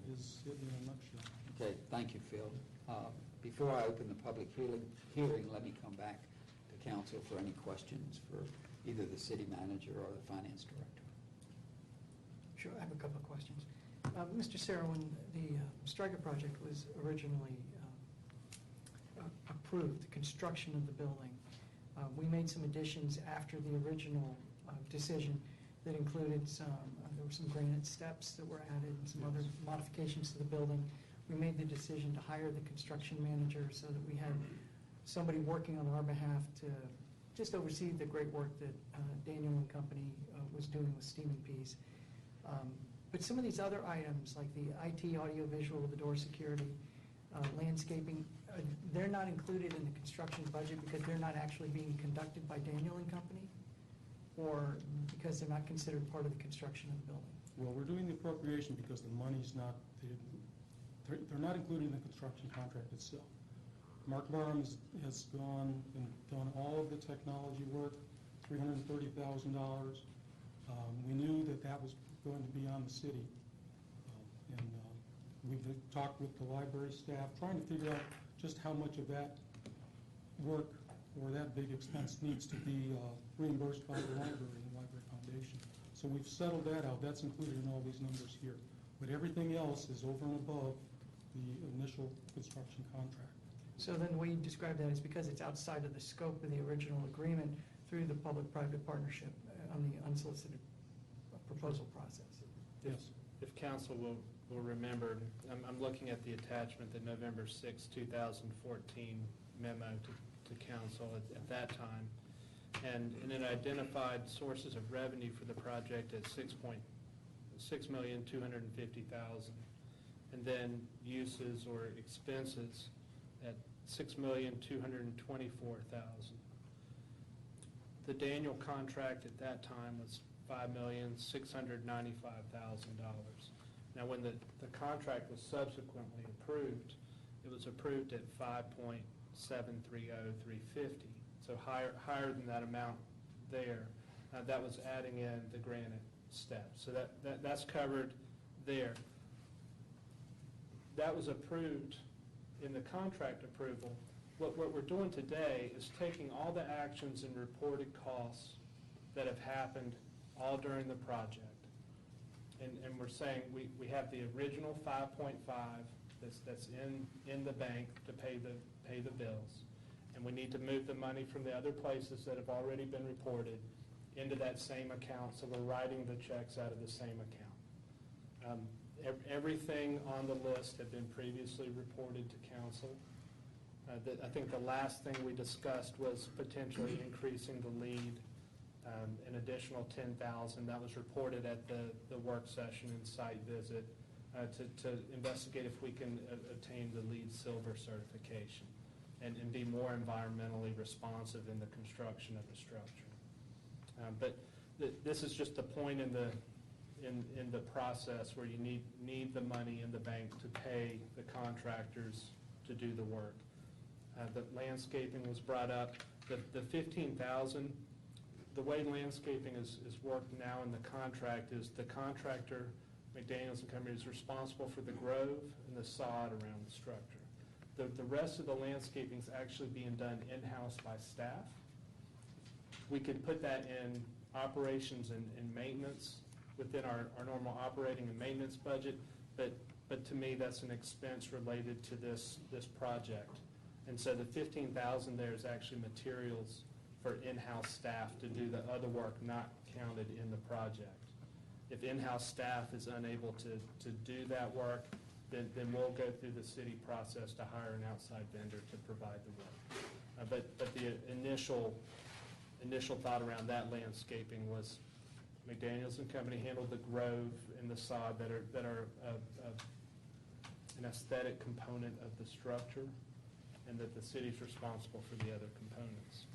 Speaker 17: is it in a nutshell.
Speaker 3: Okay, thank you, Phil. Before I open the public hearing, let me come back to council for any questions for either the city manager or the finance director.
Speaker 9: Sure, I have a couple of questions. Mr. Sarah, when the Stryker project was originally approved, the construction of the building, we made some additions after the original decision that included there were some granite steps that were added and some other modifications to the building. We made the decision to hire the construction manager so that we had somebody working on our behalf to just oversee the great work that Daniel and company was doing with Steaming Peas. But some of these other items, like the IT, audio-visual, the door security, landscaping, they're not included in the construction budget because they're not actually being conducted by Daniel and company, or because they're not considered part of the construction of the building?
Speaker 17: Well, we're doing the appropriation because the money's not, they're not included in the construction contract itself. Mark Barham has gone and done all of the technology work, $330,000. We knew that that was going to be on the city. And we've talked with the library staff, trying to figure out just how much of that work or that big expense needs to be reimbursed by the library and Library Foundation. So we've settled that out. That's included in all these numbers here. But everything else is over and above the initial construction contract.
Speaker 9: So then the way you describe that is because it's outside of the scope of the original agreement through the public-private partnership on the unsolicited proposal process.
Speaker 17: Yes.
Speaker 6: If council will remember, I'm looking at the attachment, the November 6, 2014 memo to council at that time, and it identified sources of revenue for the project at $6,250,000, and then uses or expenses at $6,224,000. The Daniel contract at that time was $5,695,000. Now, when the contract was subsequently approved, it was approved at $5,730,350, so higher than that amount there. That was adding in the granite steps, so that's covered there. That was approved in the contract approval. What we're doing today is taking all the actions and reported costs that have happened all during the project. And we're saying we have the original 5.5 that's in the bank to pay the bills. And we need to move the money from the other places that have already been reported into that same account, so we're writing the checks out of the same account. Everything on the list had been previously reported to council. I think the last thing we discussed was potentially increasing the lead an additional $10,000. That was reported at the work session and site visit to investigate if we can obtain the LEED Silver certification and be more environmentally responsive in the construction of the structure. But this is just a point in the process where you need the money in the bank to pay the contractors to do the work. The landscaping was brought up. The $15,000, the way landscaping is worked now in the contract is the contractor, McDaniels and Company, is responsible for the grove and the sod around the structure. The rest of the landscaping is actually being done in-house by staff. We could put that in operations and maintenance within our normal operating and maintenance budget, but but to me, that's an expense related to this project. And so the $15,000 there is actually materials for in-house staff to do the other work not counted in the project. If in-house staff is unable to do that work, then we'll go through the city process to hire an outside vendor to provide the work. But the initial thought around that landscaping was McDaniels and Company handled the grove and the sod that are an aesthetic component of the structure, and that the city's responsible for the other components.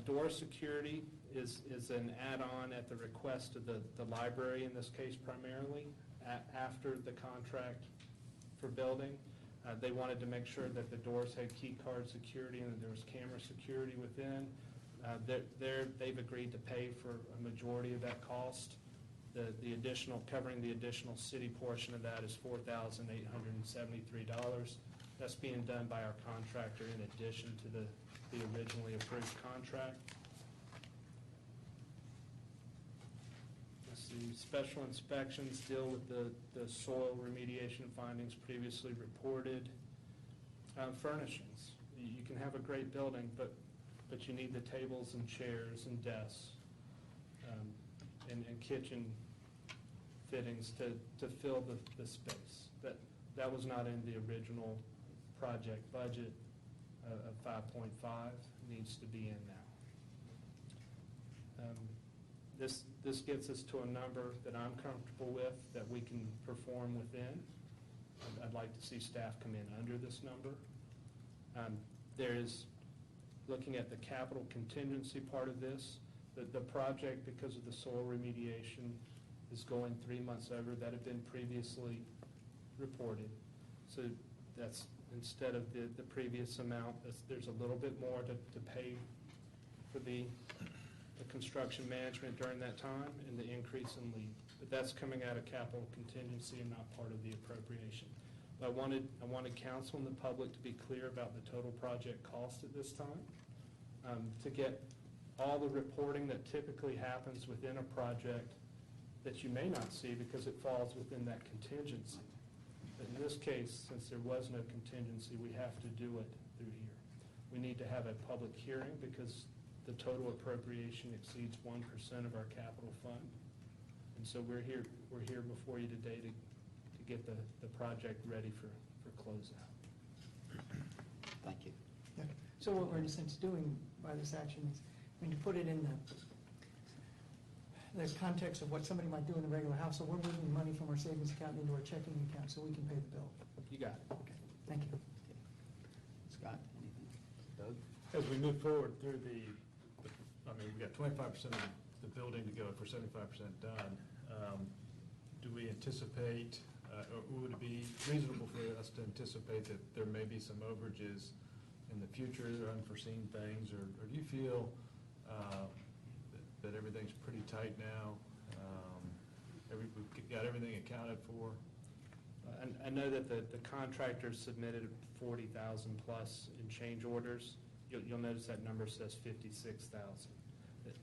Speaker 6: Door security is an add-on at the request of the library, in this case primarily, after the contract for building. They wanted to make sure that the doors had key card security and that there was camera security within. They've agreed to pay for a majority of that cost. The additional, covering the additional city portion of that is $4,873. That's being done by our contractor in addition to the originally approved contract. Let's see, special inspections deal with the soil remediation findings previously reported. Furnishings. You can have a great building, but you need the tables and chairs and desks and kitchen fittings to fill the space. That was not in the original project budget of 5.5, needs to be in now. This gets us to a number that I'm comfortable with, that we can perform within. I'd like to see staff come in under this number. There is, looking at the capital contingency part of this, the project, because of the soil remediation, is going 3 months over. That had been previously reported. So that's, instead of the previous amount, there's a little bit more to pay for the construction management during that time and the increase in lead. But that's coming out of capital contingency and not part of the appropriation. But I wanted council and the public to be clear about the total project cost at this time, to get all the reporting that typically happens within a project that you may not see because it falls within that contingency. But in this case, since there was no contingency, we have to do it through here. We need to have a public hearing because the total appropriation exceeds 1% of our capital fund. And so we're here before you today to get the project ready for closeout.
Speaker 3: Thank you.
Speaker 9: Yeah. So what we're in a sense doing by this action is, to put it in the context of what somebody might do in a regular house, so we're moving money from our savings account into our checking account so we can pay the bill.
Speaker 6: You got it.
Speaker 9: Okay, thank you.
Speaker 3: Scott, anything?
Speaker 8: Doug? As we move forward through we've got 25% of the building to go for 75% done. Do we anticipate, or would it be reasonable for us to anticipate that there may be some overages in the future, unforeseen things, or do you feel that everything's pretty tight now? We've got everything accounted for?
Speaker 6: I know that the contractors submitted 40,000 plus in change orders. You'll notice that number says 56,000.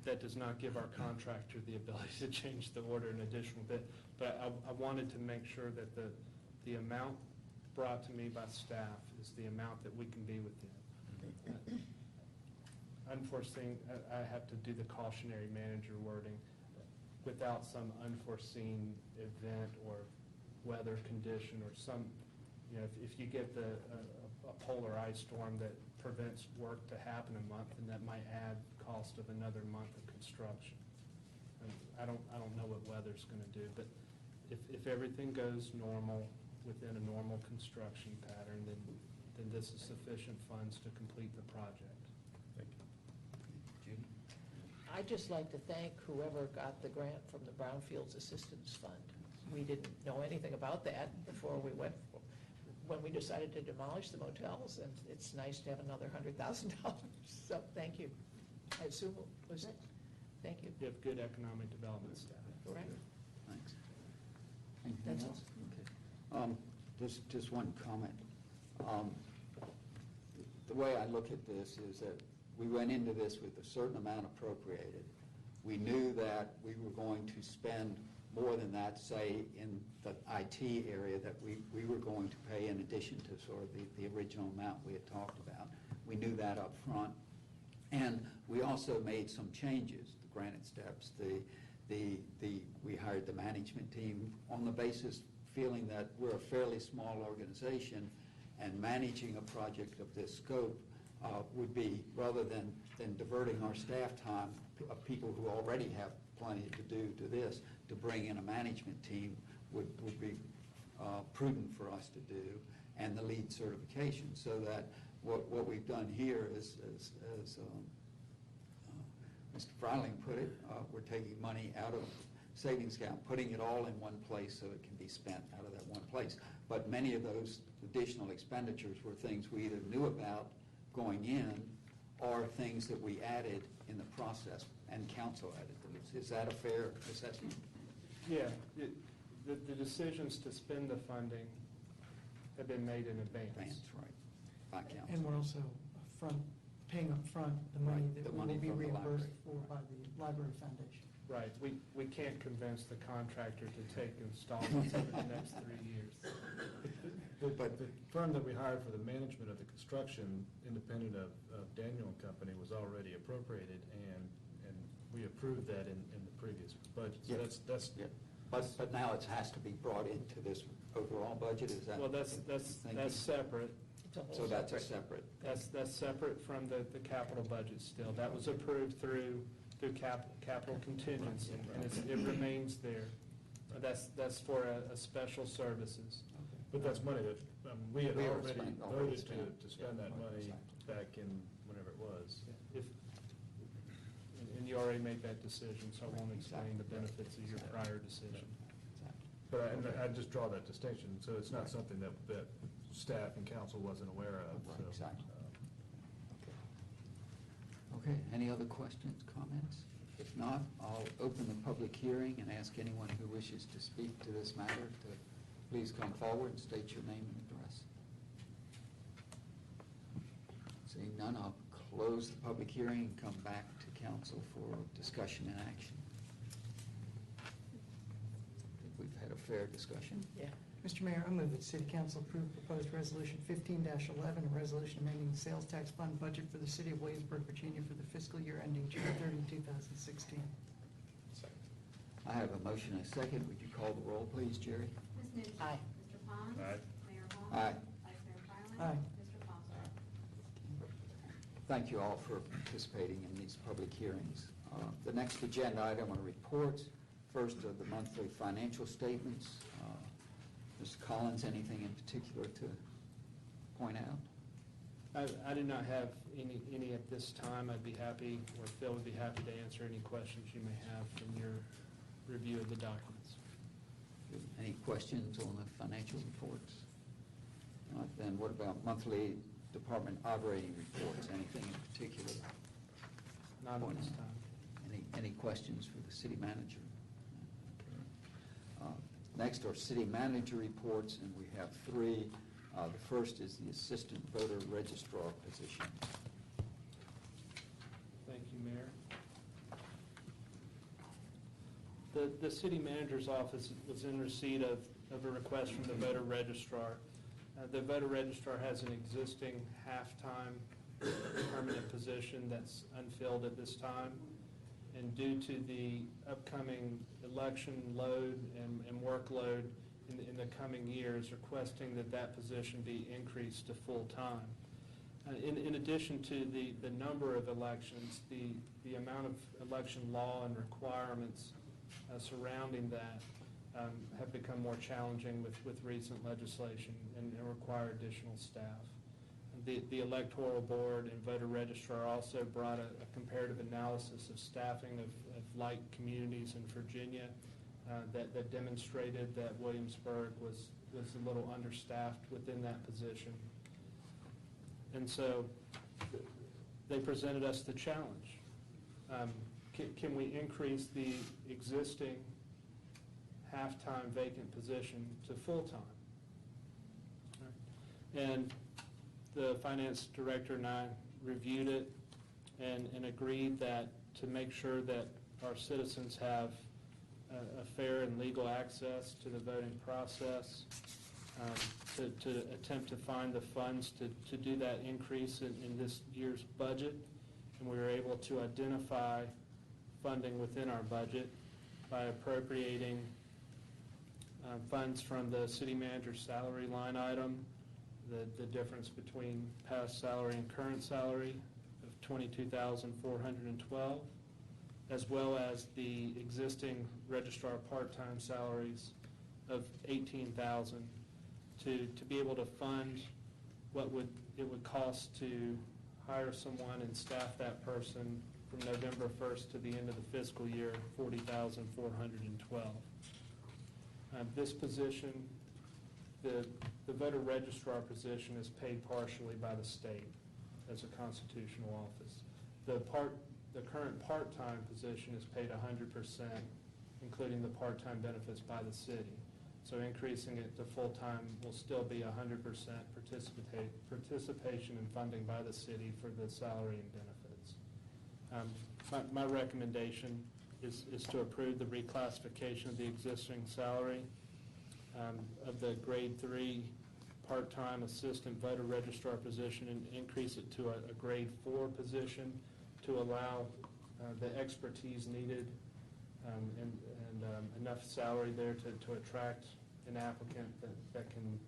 Speaker 6: That does not give our contractor the ability to change the order an additional bit. But I wanted to make sure that the amount brought to me by staff is the amount that we can be within. Unforeseen, I have to do the cautionary manager wording. Without some unforeseen event or weather condition or some, if you get a polar ice storm that prevents work to happen a month, and that might add cost of another month of construction. And I don't know what weather's going to do, but if everything goes normal within a normal construction pattern, then this is sufficient funds to complete the project.
Speaker 8: Thank you.
Speaker 3: Judy?
Speaker 2: I'd just like to thank whoever got the grant from the Brownfields Assistance Fund. We didn't know anything about that before we went, when we decided to demolish the motels, and it's nice to have another $100,000. So thank you. I assume it was it. Thank you.
Speaker 6: You have good economic development staff.
Speaker 2: Correct.
Speaker 3: Thanks. Anything
Speaker 2: That's
Speaker 3: else? Okay. Just one comment. The way I look at this is that we went into this with a certain amount appropriated. We knew that we were going to spend more than that, say, in the IT area that we were going to pay in addition to sort of the original amount we had talked about. We knew that up front. And we also made some changes, the granite steps, we hired the management team on the basis feeling that we're a fairly small organization and managing a project of this scope would be, rather than diverting our staff time of people who already have plenty to do to this, to bring in a management team would be prudent for us to do, and the lead certification, so that what we've done here is, as Mr. Freiling put it, we're taking money out of savings account, putting it all in one place so it can be spent out of that one place. But many of those additional expenditures were things we either knew about going in or things that we added in the process, and council added them. Is that a fair assessment?
Speaker 6: Yeah, the decisions to spend the funding have been made in advance.
Speaker 3: Right, by council.
Speaker 9: And we're also paying up front the money
Speaker 3: Right,
Speaker 9: that
Speaker 3: the
Speaker 9: will
Speaker 3: money
Speaker 9: be
Speaker 3: from the
Speaker 9: reimbursed
Speaker 3: library.
Speaker 9: for by the Library Foundation.
Speaker 6: Right, we can't convince the contractor to take installments over the next 3 years.
Speaker 8: But the firm that we hired for the management of the construction, independent of Daniel and Company, was already appropriated, and we approved that in the previous budget. So
Speaker 3: Yeah.
Speaker 8: that's.
Speaker 3: Yeah. But now it has to be brought into this overall budget, is that?
Speaker 6: Well, that's separate.
Speaker 2: It's a whole
Speaker 3: So that's a
Speaker 2: separate-
Speaker 3: separate.
Speaker 6: That's separate from the capital budget still. That was approved through capital contingency, and it remains there. That's for a special services.
Speaker 8: But that's money that, we had
Speaker 3: We were
Speaker 8: already
Speaker 3: spent-
Speaker 8: voted
Speaker 3: already
Speaker 8: to
Speaker 3: spent.
Speaker 8: spend that
Speaker 3: Yeah.
Speaker 8: money
Speaker 3: Exactly.
Speaker 8: back in whenever it was.
Speaker 6: And you already made that decision, so I won't explain the benefits of your prior decision.
Speaker 8: But I just draw that distinction, so it's not something that staff and council wasn't aware of.
Speaker 3: Right,
Speaker 8: so,
Speaker 3: exactly. Okay, any other questions, comments? If not, I'll open the public hearing and ask anyone who wishes to speak to this matter to please come forward and state your name and address. Seeing none, I'll close the public hearing and come back to council for discussion and action. I think we've had a fair discussion.
Speaker 2: Yeah.
Speaker 9: Mr. Mayor, I move that City Council approve proposed Resolution 15-11, a resolution amending the sales tax fund budget for the City of Williamsburg, Virginia for the fiscal year ending June 30, 2016.
Speaker 3: I have a motion and a second. Would you call the roll, please, Jerry?
Speaker 18: Ms. Newton.
Speaker 2: Aye.
Speaker 18: Mr. Pond.
Speaker 8: Aye.
Speaker 18: Mayor Hall.
Speaker 3: Aye.
Speaker 18: Vice Mayor Fryland.
Speaker 9: Aye.
Speaker 18: Mr. Foster.
Speaker 3: Thank you all for participating in these public hearings. The next agenda item are reports. First are the monthly financial statements. Mr. Collins, anything in particular to point out?
Speaker 6: I do not have any at this time. I'd be happy, or Phil would be happy to answer any questions you may have from your review of the documents.
Speaker 3: Any questions on the financial reports? Not, then what about monthly department operating reports? Anything in particular?
Speaker 6: Not at
Speaker 3: Point
Speaker 6: this
Speaker 3: out.
Speaker 6: time.
Speaker 3: Any questions for the city manager? Next are city manager reports, and we have three. The first is the assistant voter registrar position.
Speaker 6: Thank you, Mayor. The city manager's office was in receipt of a request from the voter registrar. The voter registrar has an existing half-time permanent position that's unfilled at this time. And due to the upcoming election load and workload in the coming years, requesting that position be increased to full-time. In addition to the number of elections, the amount of election law and requirements surrounding that have become more challenging with recent legislation and require additional staff. The electoral board and voter registrar also brought a comparative analysis of staffing of like communities in Virginia that demonstrated that Williamsburg was a little understaffed within that position. And so they presented us the challenge. Can we increase the existing half-time vacant position to full-time? And the finance director and I reviewed it and agreed that to make sure that our citizens have a fair and legal access to the voting process, to attempt to find the funds to do that increase in this year's budget. And we were able to identify funding within our budget by appropriating funds from the city manager's salary line item, the difference between past salary and current salary of $22,412, as well as the existing registrar part-time salaries of $18,000 to be able to fund what it would cost to hire someone and staff that person from November 1st to the end of the fiscal year, $40,412. This position, the voter registrar position, is paid partially by the state as a constitutional office. The current part-time position is paid 100%, including the part-time benefits by the city. So increasing it to full-time will still be 100% participation and funding by the city for the salary and benefits. My recommendation is to approve the reclassification of the existing salary of the grade 3 part-time assistant voter registrar position and increase it to a grade 4 position to allow the expertise needed and enough salary there to attract an applicant that can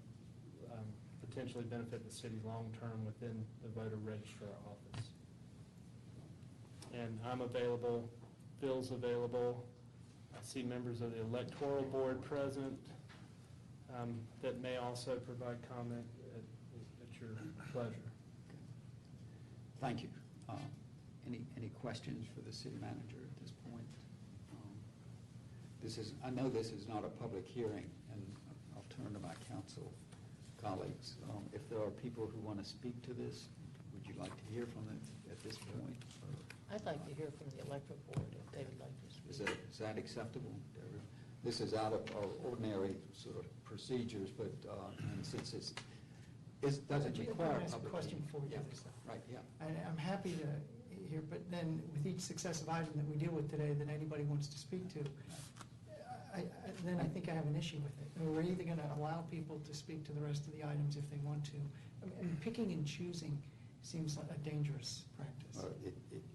Speaker 6: potentially benefit the city long-term within the voter registrar office. And I'm available, Phil's available. I see members of the electoral board present that may also provide comment at your pleasure.
Speaker 3: Thank you. Any questions for the city manager at this point? I know this is not a public hearing, and I'll turn to my council colleagues. If there are people who want to speak to this, would you like to hear from them at this point?
Speaker 2: I'd like to hear from the electoral board if they would like to speak.
Speaker 3: Is that acceptable? This is out of our ordinary sort of procedures, but and since it doesn't require
Speaker 9: Can I ask a
Speaker 3: public
Speaker 9: question before we do
Speaker 3: yeah.
Speaker 9: this?
Speaker 3: Right, yeah.
Speaker 9: I'm happy to hear, but then with each successive item that we deal with today that anybody wants to speak to, then I think I have an issue with it. I mean, we're either going to allow people to speak to the rest of the items if they want to. I mean, picking and choosing seems like a dangerous practice.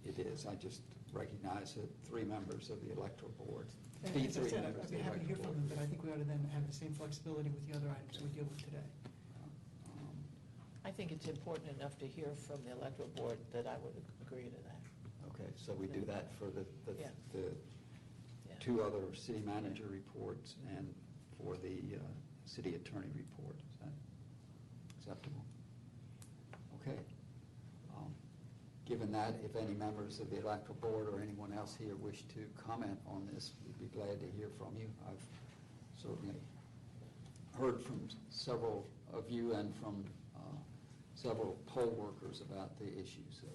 Speaker 3: It is. I just recognize that 3 members of the electoral board.
Speaker 9: And as I said, I'd be happy to hear from them, but I think we ought to then have the same flexibility with the other items we deal with today.
Speaker 2: I think it's important enough to hear from the electoral board that I would agree to that.
Speaker 3: Okay, so we do that for the
Speaker 2: Yeah.
Speaker 3: 2 other city manager reports and for the city attorney report. Is that acceptable? Okay. Given that, if any members of the electoral board or anyone else here wish to comment on this, we'd be glad to hear from you. I've certainly heard from several of you and from several poll workers about the issue. So,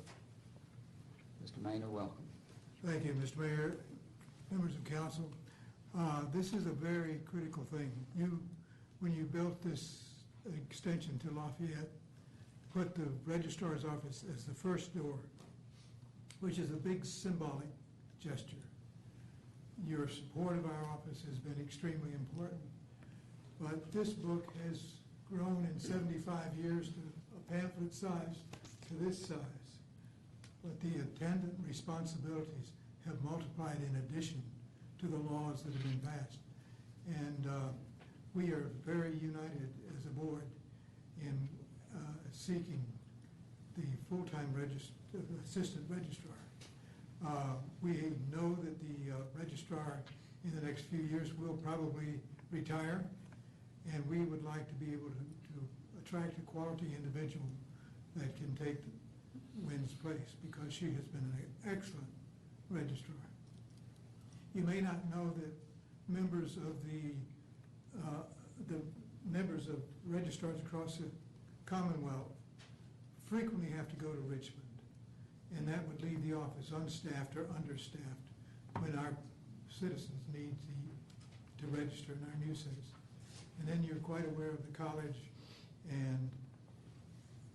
Speaker 3: Mr. Maynard, welcome.
Speaker 19: Thank you, Mr. Mayor, members of council. This is a very critical thing. When you built this extension to Lafayette, put the registrar's office as the first door, which is a big symbolic gesture. Your support of our office has been extremely important. But this book has grown in 75 years to a pamphlet size to this size. But the attendant responsibilities have multiplied in addition to the laws that have been passed. And we are very united as a board in seeking the full-time assistant registrar. We know that the registrar in the next few years will probably retire, and we would like to be able to attract a quality individual that can take Wynn's place, because she has been an excellent registrar. You may not know that members of the members of registrars across the Commonwealth frequently have to go to Richmond, and that would leave the office unstaffed or understaffed when our citizens need to register, and our new citizens. And then you're quite aware of the college and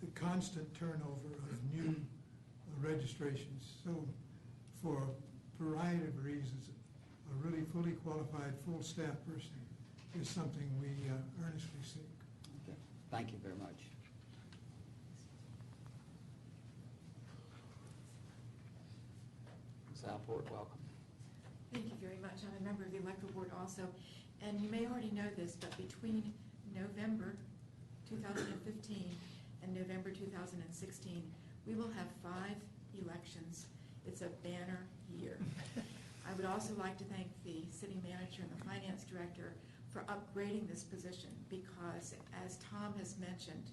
Speaker 19: the constant turnover of new registrations. So for a variety of reasons, a really fully qualified, full staff person is something we earnestly seek.
Speaker 3: Okay. Thank you very much. Ms. Alport, welcome.
Speaker 20: Thank you very much. I'm a member of the electoral board also, and you may already know this, but between November 2015 and November 2016, we will have 5 elections. It's a banner year. I would also like to thank the city manager and the finance director for upgrading this position because, as Tom has mentioned,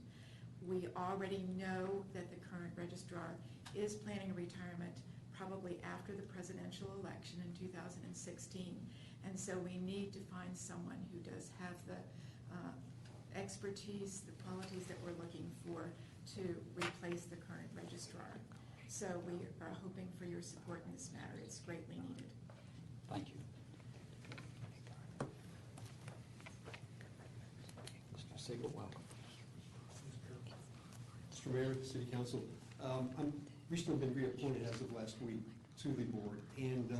Speaker 20: we already know that the current registrar is planning a retirement probably after the presidential election in 2016. And so we need to find someone who does have the expertise, the qualities that we're looking for to replace the current registrar. So we are hoping for your support in this matter. It's greatly needed.
Speaker 3: Thank you. Mr. Siegel, welcome.
Speaker 19: Mr. Mayor, City Council, I'm recently been reappointed as of last week to the board, and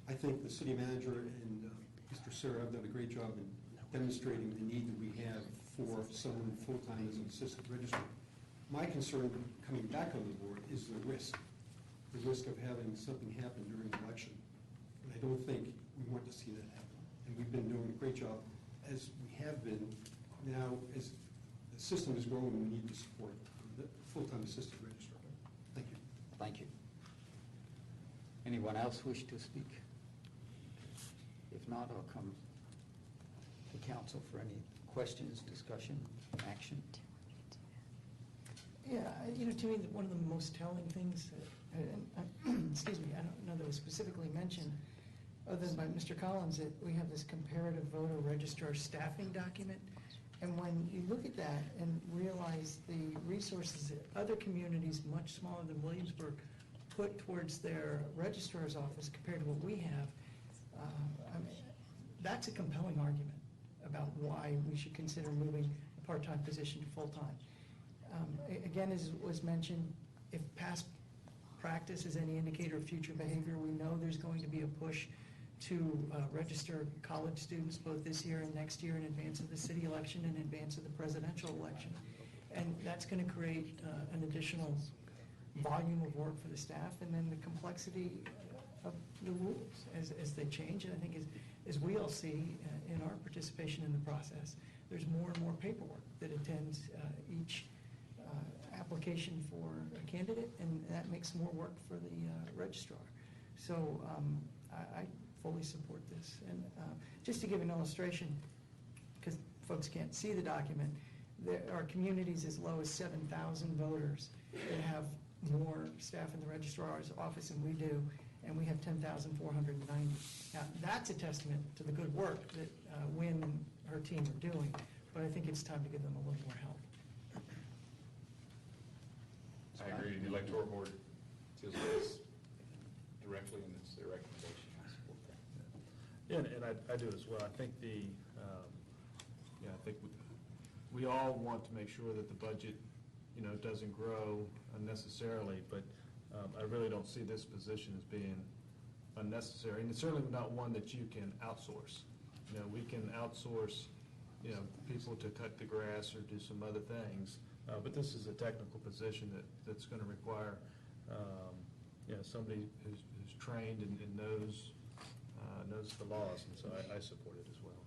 Speaker 19: I think the city manager and Mr. Serra have done a great job in demonstrating the need that we have for someone full-time as an assistant registrar. My concern coming back on the board is the risk of having something happen during the election. And I don't think we want to see that happen. And we've been doing a great job, as we have been. Now, as the system is growing, we need to support the full-time assistant registrar. Thank you.
Speaker 3: Thank you. Anyone else wish to speak? If not, I'll come to council for any questions, discussion, action.
Speaker 9: Yeah, to me, one of the most telling things, excuse me, I don't know that was specifically mentioned, other than by Mr. Collins, that we have this comparative voter registrar staffing document. And when you look at that and realize the resources that other communities much smaller than Williamsburg put towards their registrar's office compared to what we have, I mean, that's a compelling argument about why we should consider moving a part-time position to full-time. Again, as was mentioned, if past practice is any indicator of future behavior, we know there's going to be a push to register college students both this year and next year in advance of the city election and in advance of the presidential election. And that's going to create an additional volume of work for the staff, and then the complexity of the rules as they change. And I think as we all see in our participation in the process, there's more and more paperwork that attends each application for a candidate, and that makes more work for the registrar. So I fully support this. And just to give an illustration, because folks can't see the document, there are communities as low as 7,000 voters that have more staff in the registrar's office than we do, and we have 10,490. Now, that's a testament to the good work that Wynn and her team are doing, but I think it's time to give them a little more help.
Speaker 15: I agree. The electoral board deals with this directly, and it's their recommendation. I support that.
Speaker 8: Yeah, and I do as well. I think I think we all want to make sure that the budget, doesn't grow unnecessarily, but I really don't see this position as being unnecessary, and it's certainly not one that you can outsource. We can outsource, people to cut the grass or do some other things, but this is a technical position that's going to require, somebody who's trained and knows the laws, and so I support it as well.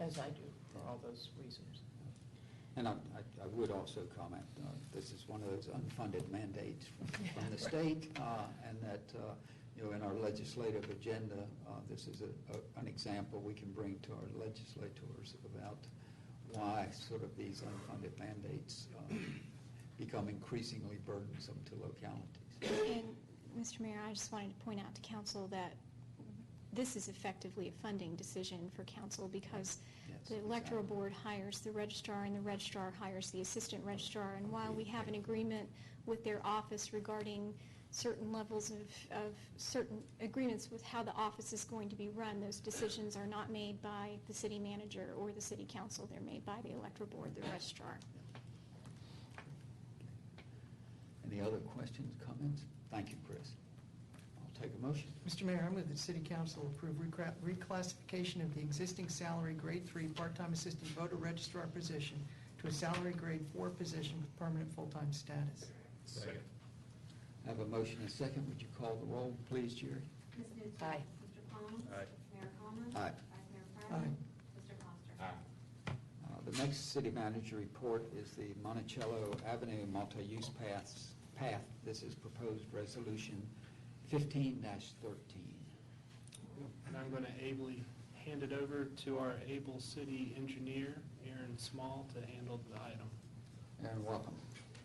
Speaker 2: As I do, for all those reasons.
Speaker 3: And I would also comment, this is one of those unfunded mandates from the state, and that, in our legislative agenda, this is an example we can bring to our legislators about why sort of these unfunded mandates become increasingly burdensome to localities.
Speaker 16: And, Mr. Mayor, I just wanted to point out to council that this is effectively a funding decision for council because the electoral board hires the registrar and the registrar hires the assistant registrar. And while we have an agreement with their office regarding certain levels of certain agreements with how the office is going to be run, those decisions are not made by the city manager or the city council. They're made by the electoral board, the registrar.
Speaker 3: Any other questions, comments? Thank you, Chris. I'll take a motion.
Speaker 9: Mr. Mayor, I move that City Council approve reclassification of the existing salary grade 3 part-time assistant voter registrar position to a salary grade 4 position with permanent full-time status.
Speaker 8: Second.
Speaker 3: I have a motion and a second. Would you call the roll, please, Jerry?
Speaker 18: Ms. Newton.
Speaker 2: Aye.
Speaker 18: Mr. Collins.
Speaker 8: Aye.
Speaker 18: Mayor Coleman.
Speaker 3: Aye.
Speaker 18: Vice Mayor Fryland. Mr. Foster.
Speaker 15: Aye.
Speaker 3: The next city manager report is the Monticello Avenue multi-use path. This is proposed resolution 15-13.
Speaker 6: And I'm going to ably hand it over to our able city engineer, Aaron Small, to handle the item.
Speaker 3: Aaron, welcome.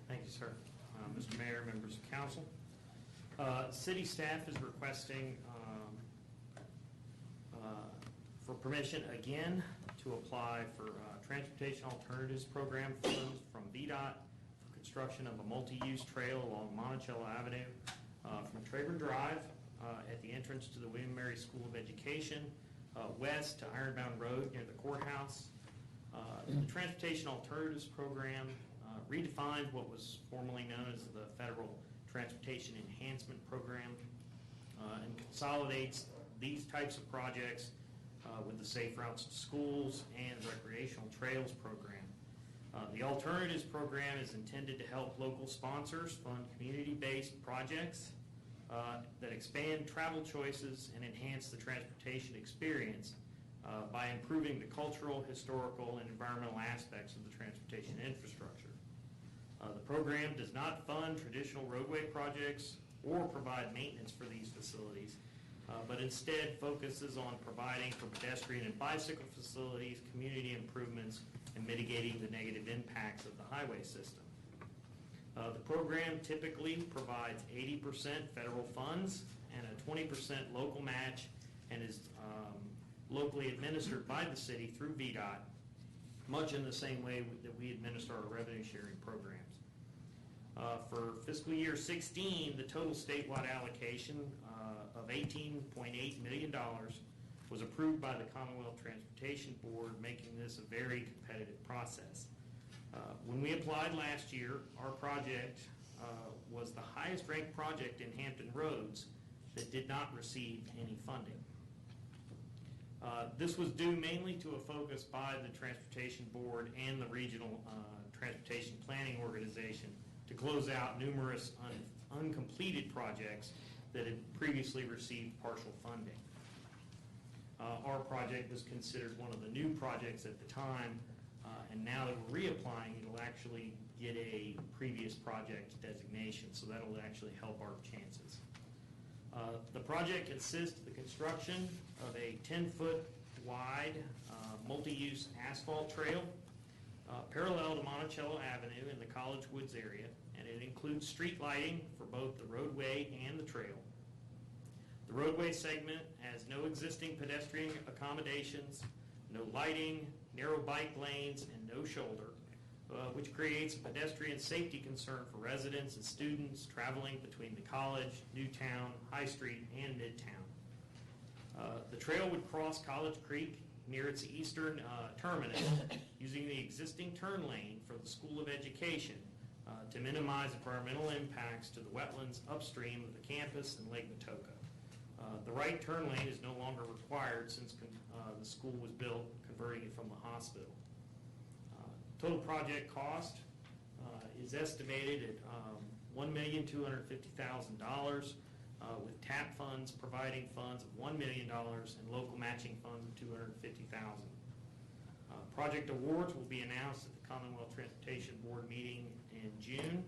Speaker 19: Thank you, sir. Mr. Mayor, members of council. City staff is requesting for permission again to apply for Transportation Alternatives Program funds from VDOT for construction of a multi-use trail along Monticello Avenue from Traver Drive at the entrance to the William Mary School of Education west to Ironbound Road near the courthouse. The Transportation Alternatives Program redefines what was formerly known as the Federal Transportation Enhancement Program and consolidates these types of projects with the Safe Routes to Schools and Recreational Trails Program. The Alternatives Program is intended to help local sponsors fund community-based projects that expand travel choices and enhance the transportation experience by improving the cultural, historical, and environmental aspects of the transportation infrastructure. The program does not fund traditional roadway projects or provide maintenance for these facilities, but instead focuses on providing for pedestrian and bicycle facilities, community improvements, and mitigating the negative impacts of the highway system. The program typically provides 80% federal funds and a 20% local match and is locally administered by the city through VDOT, much in the same way that we administer our revenue sharing programs. For fiscal year 16, the total statewide allocation of $18.8 million was approved by the Commonwealth Transportation Board, making this a very competitive process. When we applied last year, our project was the highest ranked project in Hampton Roads that did not receive any funding. This was due mainly to a focus by the Transportation Board and the Regional Transportation Planning Organization to close out numerous uncompleted projects that had previously received partial funding. Our project was considered one of the new projects at the time, and now that we're reapplying, it'll actually get a previous project designation, so that'll actually help our chances. The project consists of the construction of a 10-foot wide multi-use asphalt trail parallel to Monticello Avenue in the College Woods area, and it includes street lighting for both the roadway and the trail. The roadway segment has no existing pedestrian accommodations, no lighting, narrow bike lanes, and no shoulder, which creates a pedestrian safety concern for residents and students traveling between the College, Newtown, High Street, and Midtown. The trail would cross College Creek near its eastern terminus using the existing turn lane for the School of Education to minimize environmental impacts to the wetlands upstream of the campus and Lake Matoka. The right turn lane is no longer required since the school was built, converting it from the hospital. Total project cost is estimated at $1,250,000 with TAP funds providing funds of $1 million and local matching funds of $250,000. Project awards will be announced at the Commonwealth Transportation Board meeting in June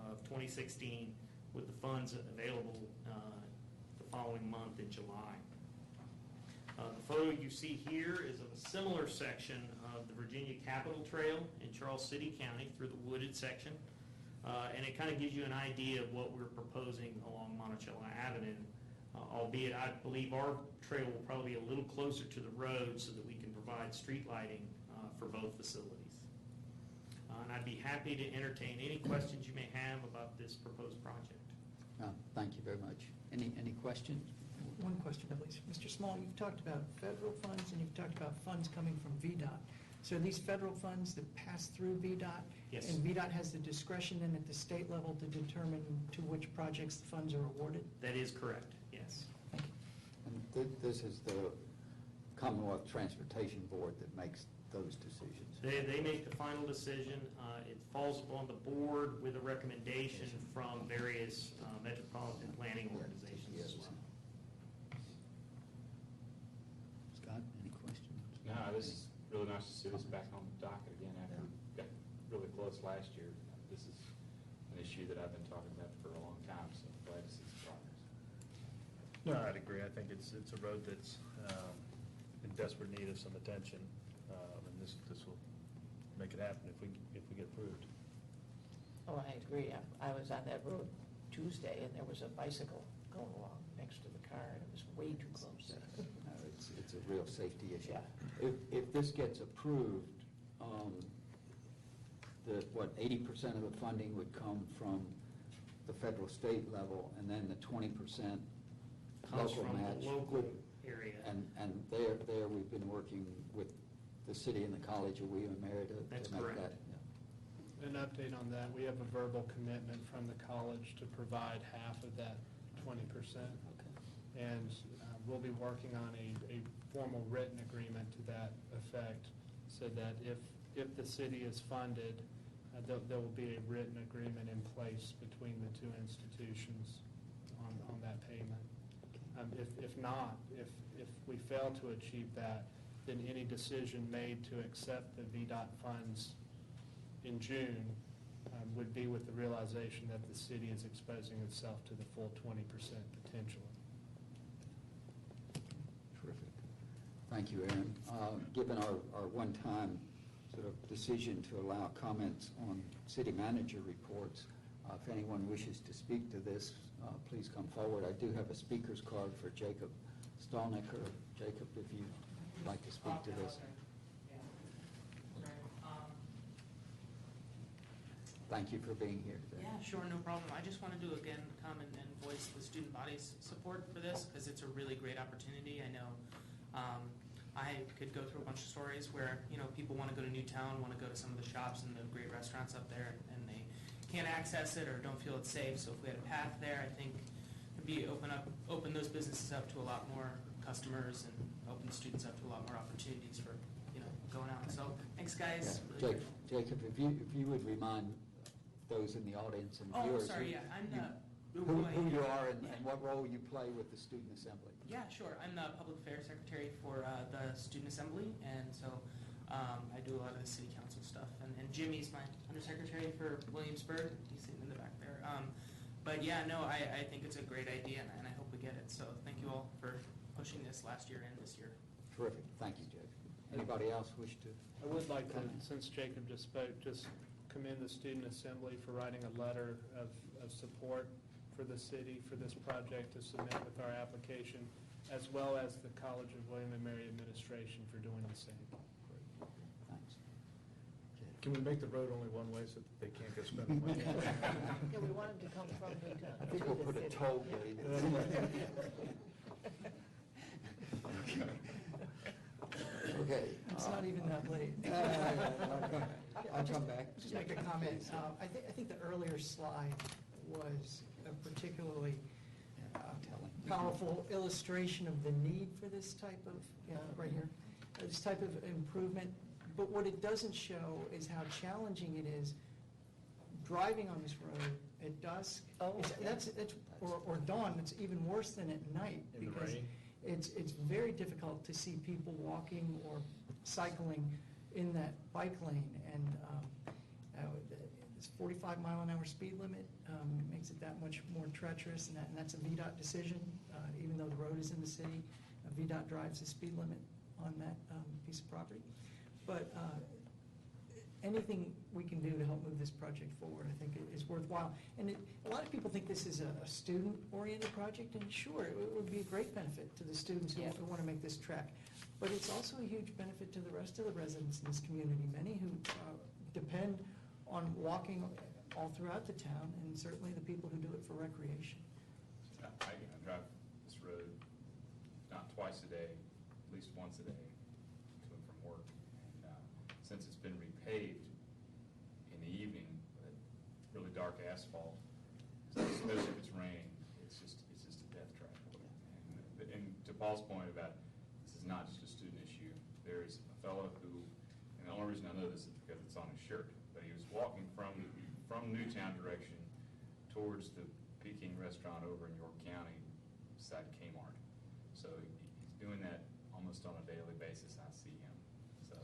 Speaker 19: of 2016 with the funds available the following month in July. The photo you see here is of a similar section of the Virginia Capitol Trail in Charles City County through the wooded section. And it kind of gives you an idea of what we're proposing along Monticello Avenue, albeit I believe our trail will probably be a little closer to the road so that we can provide street lighting for both facilities. And I'd be happy to entertain any questions you may have about this proposed project.
Speaker 3: Thank you very much. Any questions?
Speaker 9: One question, please. Mr. Small, you've talked about federal funds and you've talked about funds coming from VDOT. So are these federal funds that pass through VDOT?
Speaker 19: Yes.
Speaker 9: And VDOT has the discretion then at the state level to determine to which projects the funds are awarded?
Speaker 19: That is correct, yes.
Speaker 3: This is the Commonwealth Transportation Board that makes those decisions.
Speaker 19: They make the final decision. It falls upon the board with a recommendation from various metropolitan planning organizations as well.
Speaker 3: Scott, any questions?
Speaker 15: No, this is really nice to see this back on the docket again after we got really close last year. This is an issue that I've been talking about for a long time, so glad to see some progress.
Speaker 8: No, I'd agree. I think it's a road that's in desperate need of some attention, and this will make it happen if we get approved.
Speaker 2: Oh, I agree. I was on that road Tuesday, and there was a bicycle going along next to the car, and it was way too close.
Speaker 3: No, it's a real safety issue.
Speaker 2: Yeah.
Speaker 3: If this gets approved, 80% of the funding would come from the federal state level, and then the 20%
Speaker 19: Comes
Speaker 3: local
Speaker 19: from
Speaker 3: match.
Speaker 19: the local area.
Speaker 3: And there we've been working with the city and the College of William and Mary to
Speaker 19: That's
Speaker 3: make
Speaker 19: correct.
Speaker 3: that.
Speaker 6: An update on that, we have a verbal commitment from the college to provide half of that 20%. And we'll be working on a formal written agreement to that effect, so that if the city is funded, there will be a written agreement in place between the two institutions on that payment. If not, if we fail to achieve that, then any decision made to accept the VDOT funds in June would be with the realization that the city is exposing itself to the full 20% potentially.
Speaker 3: Terrific. Thank you, Aaron. Given our one-time sort of decision to allow comments on city manager reports, if anyone wishes to speak to this, please come forward. I do have a speaker's card for Jacob Stolnicker. Jacob, if you'd like to speak to this. Thank you for being here today.
Speaker 21: Yeah, sure, no problem. I just wanted to again come and voice the student body's support for this, because it's a really great opportunity. I know I could go through a bunch of stories where, people want to go to Newtown, want to go to some of the shops and the great restaurants up there, and they can't access it or don't feel it's safe. So if we had a path there, I think it'd be open those businesses up to a lot more customers and open students up to a lot more opportunities for, going out. So thanks, guys.
Speaker 3: Yeah.
Speaker 21: Really
Speaker 3: Jacob, if you would remind those in the audience and
Speaker 21: Oh,
Speaker 3: viewers.
Speaker 21: sorry, yeah, I'm
Speaker 3: who you are and what role you play with the Student Assembly.
Speaker 21: Yeah, sure. I'm the Public Affairs Secretary for the Student Assembly, and so I do a lot of the City Council stuff. And Jimmy's my Undersecretary for Williamsburg. He's sitting in the back there. But yeah, no, I think it's a great idea, and I hope we get it. So thank you all for pushing this last year and this year.
Speaker 3: Terrific. Thank you, Jacob. Anybody else wish to?
Speaker 6: I would like to, since Jacob just spoke, just commend the Student Assembly for writing a letter of support for the city for this project to submit with our application, as well as the College of William and Mary administration for doing the same.
Speaker 3: Thanks.
Speaker 8: Can we make the road only one way so that they can't go spending money?
Speaker 2: Yeah, we want them to come from Newtown.
Speaker 3: I think we'll put a toll gate. Okay.
Speaker 9: It's not even that late.
Speaker 3: I'll come back.
Speaker 9: Just make a comment. I think the earlier slide was a particularly powerful illustration of the need for this type of, right here, this type of improvement. But what it doesn't show is how challenging it is driving on this road at dusk. Or dawn. It's even worse than at night.
Speaker 8: In the
Speaker 9: because
Speaker 8: rain.
Speaker 9: It's very difficult to see people walking or cycling in that bike lane, and this 45-mile-an-hour speed limit makes it that much more treacherous, and that's a VDOT decision. Even though the road is in the city, VDOT drives the speed limit on that piece of property. But anything we can do to help move this project forward, I think, is worthwhile. And a lot of people think this is a student-oriented project, and sure, it would be a great benefit to the students who want to make this trek. But it's also a huge benefit to the rest of the residents in this community, many who depend on walking all throughout the town, and certainly the people who do it for recreation.
Speaker 15: I drive this road not twice a day, at least once a day, to and from work. And since it's been repaved in the evening, with really dark asphalt, especially if it's raining, it's just a death trap. And to Paul's point about this is not just a student issue, there's a fellow who, and the only reason I know this is because it's on his shirt, but he was walking from Newtown direction towards the Peking restaurant over in York County beside Kmart. So he's doing that almost on a daily basis. I see him. So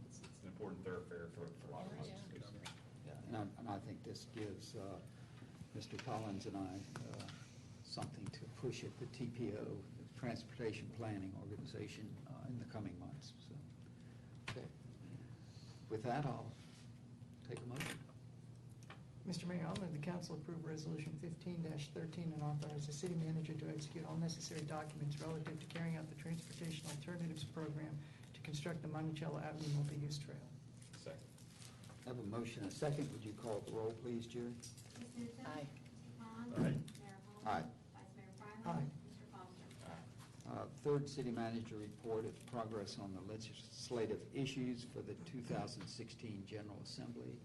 Speaker 15: it's an important thoroughfare for a lot of us.
Speaker 3: Yeah, and I think this gives Mr. Collins and I something to push at the TPO, the Transportation Planning Organization, in the coming months. So, okay. With that, I'll take a motion.
Speaker 9: Mr. Mayor, I'll move the council approve Resolution 15-13 and authorize the city manager to execute all necessary documents relative to carrying out the Transportation Alternatives Program to construct the Monticello Avenue multi-use trail.
Speaker 15: Second.
Speaker 3: I have a motion and a second. Would you call the roll, please, Jerry?
Speaker 18: Ms. Newsom?
Speaker 2: Aye.
Speaker 18: Mr. Pond?
Speaker 8: Aye.
Speaker 18: Mayor Holman?
Speaker 3: Aye.
Speaker 18: Vice Mayor Fryland?
Speaker 9: Aye.
Speaker 18: Mr. Foster?
Speaker 3: Third city manager report of progress on the legislative issues for the 2016 General Assembly.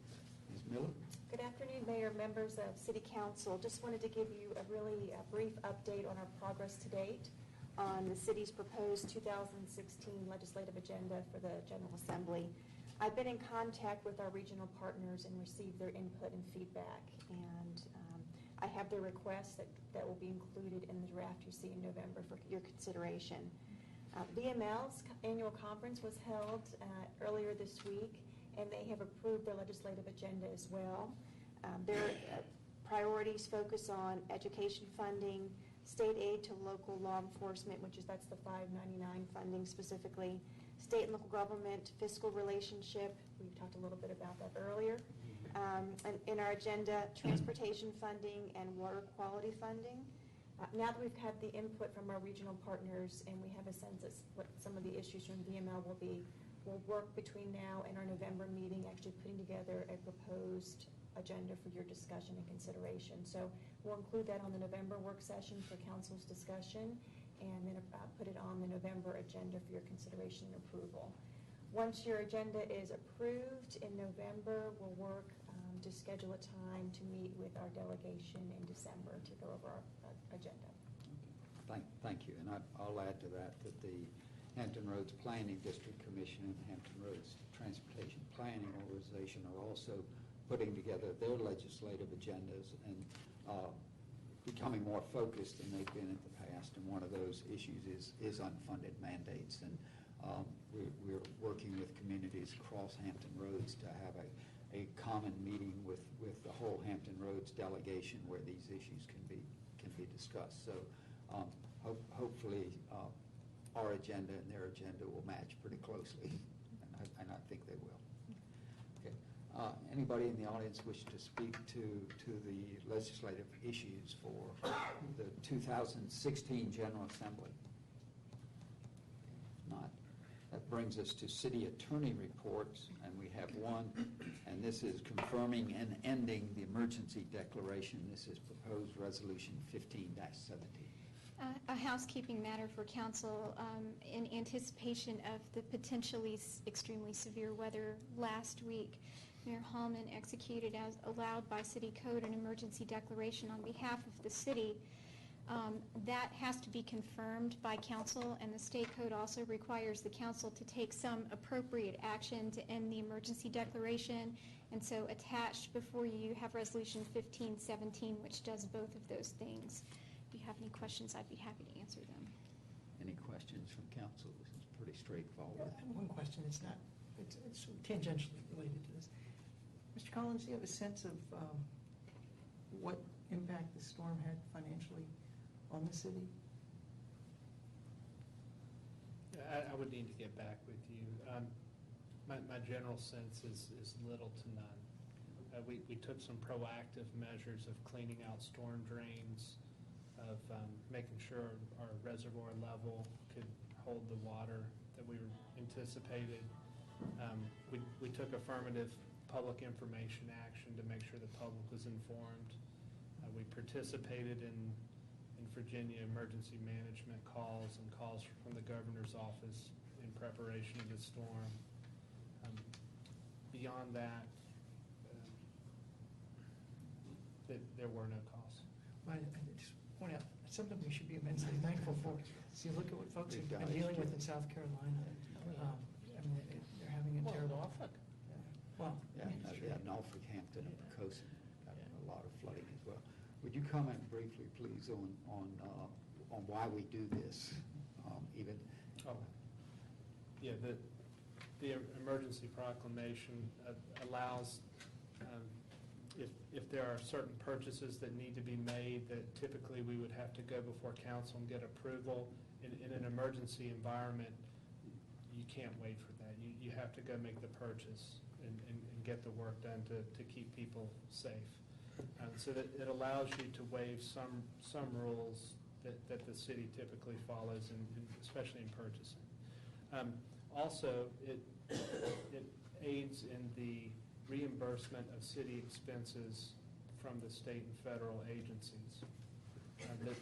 Speaker 3: Ms. Miller?
Speaker 1: Good afternoon, Mayor, members of City Council. Just wanted to give you a really brief update on our progress to date on the city's proposed 2016 legislative agenda for the General Assembly. I've been in contact with our regional partners and received their input and feedback, and I have their requests that will be included in the draft you see in November for your consideration. VML's annual conference was held earlier this week, and they have approved their legislative agenda as well. Their priorities focus on education funding, state aid to local law enforcement, that's the 599 funding specifically, state and local government fiscal relationship, we talked a little bit about that earlier. And in our agenda, transportation funding and water quality funding. Now that we've had the input from our regional partners and we have a sense of what some of the issues from VML will be, we'll work between now and our November meeting actually putting together a proposed agenda for your discussion and consideration. So we'll include that on the November work session for council's discussion and then put it on the November agenda for your consideration and approval. Once your agenda is approved in November, we'll work to schedule a time to meet with our delegation in December to go over our agenda.
Speaker 3: Thank you. And I'll add to that the Hampton Roads Planning District Commission and Hampton Roads Transportation Planning Organization are also putting together their legislative agendas and becoming more focused than they've been in the past. And one of those issues is unfunded mandates. And we're working with communities across Hampton Roads to have a common meeting with the whole Hampton Roads delegation where these issues can be discussed. So hopefully our agenda and their agenda will match pretty closely, and I think they will. Okay. Anybody in the audience wish to speak to the legislative issues for the 2016 General Assembly? If not, that brings us to city attorney reports, and we have one, and this is confirming and ending the emergency declaration. This is proposed resolution 15-17.
Speaker 16: A housekeeping matter for council in anticipation of the potentially extremely severe weather last week. Mayor Hallman executed as allowed by city code an emergency declaration on behalf of the city. That has to be confirmed by council, and the state code also requires the council to take some appropriate action to end the emergency declaration. And so attached before you have resolution 1517, which does both of those things. If you have any questions, I'd be happy to answer them.
Speaker 3: Any questions from council? This is pretty straightforward.
Speaker 9: One question, it's tangentially related to this. Mr. Collins, do you have a sense of what impact the storm had financially on the city?
Speaker 6: I would need to get back with you. My general sense is little to none. We took some proactive measures of cleaning out storm drains, of making sure our reservoir level could hold the water that we anticipated. We took affirmative public information action to make sure the public was informed. We participated in Virginia emergency management calls and calls from the governor's office in preparation of the storm. Beyond that, there were no costs.
Speaker 9: I just point out, something we should be immensely thankful for. See, look at what folks have been dealing with in South Carolina. I mean, they're having a terrible.
Speaker 2: Norfolk.
Speaker 9: Well,
Speaker 3: Yeah, Norfolk, Hampton, and Pocosin having a lot of flooding as well. Would you comment briefly, please, on why we do this, even?
Speaker 6: Yeah, the emergency proclamation allows, if there are certain purchases that need to be made, that typically we would have to go before council and get approval. In an emergency environment, you can't wait for that. You have to go make the purchase and get the work done to keep people safe. So that it allows you to waive some rules that the city typically follows, especially in purchasing. Also, it aids in the reimbursement of city expenses from the state and federal agencies.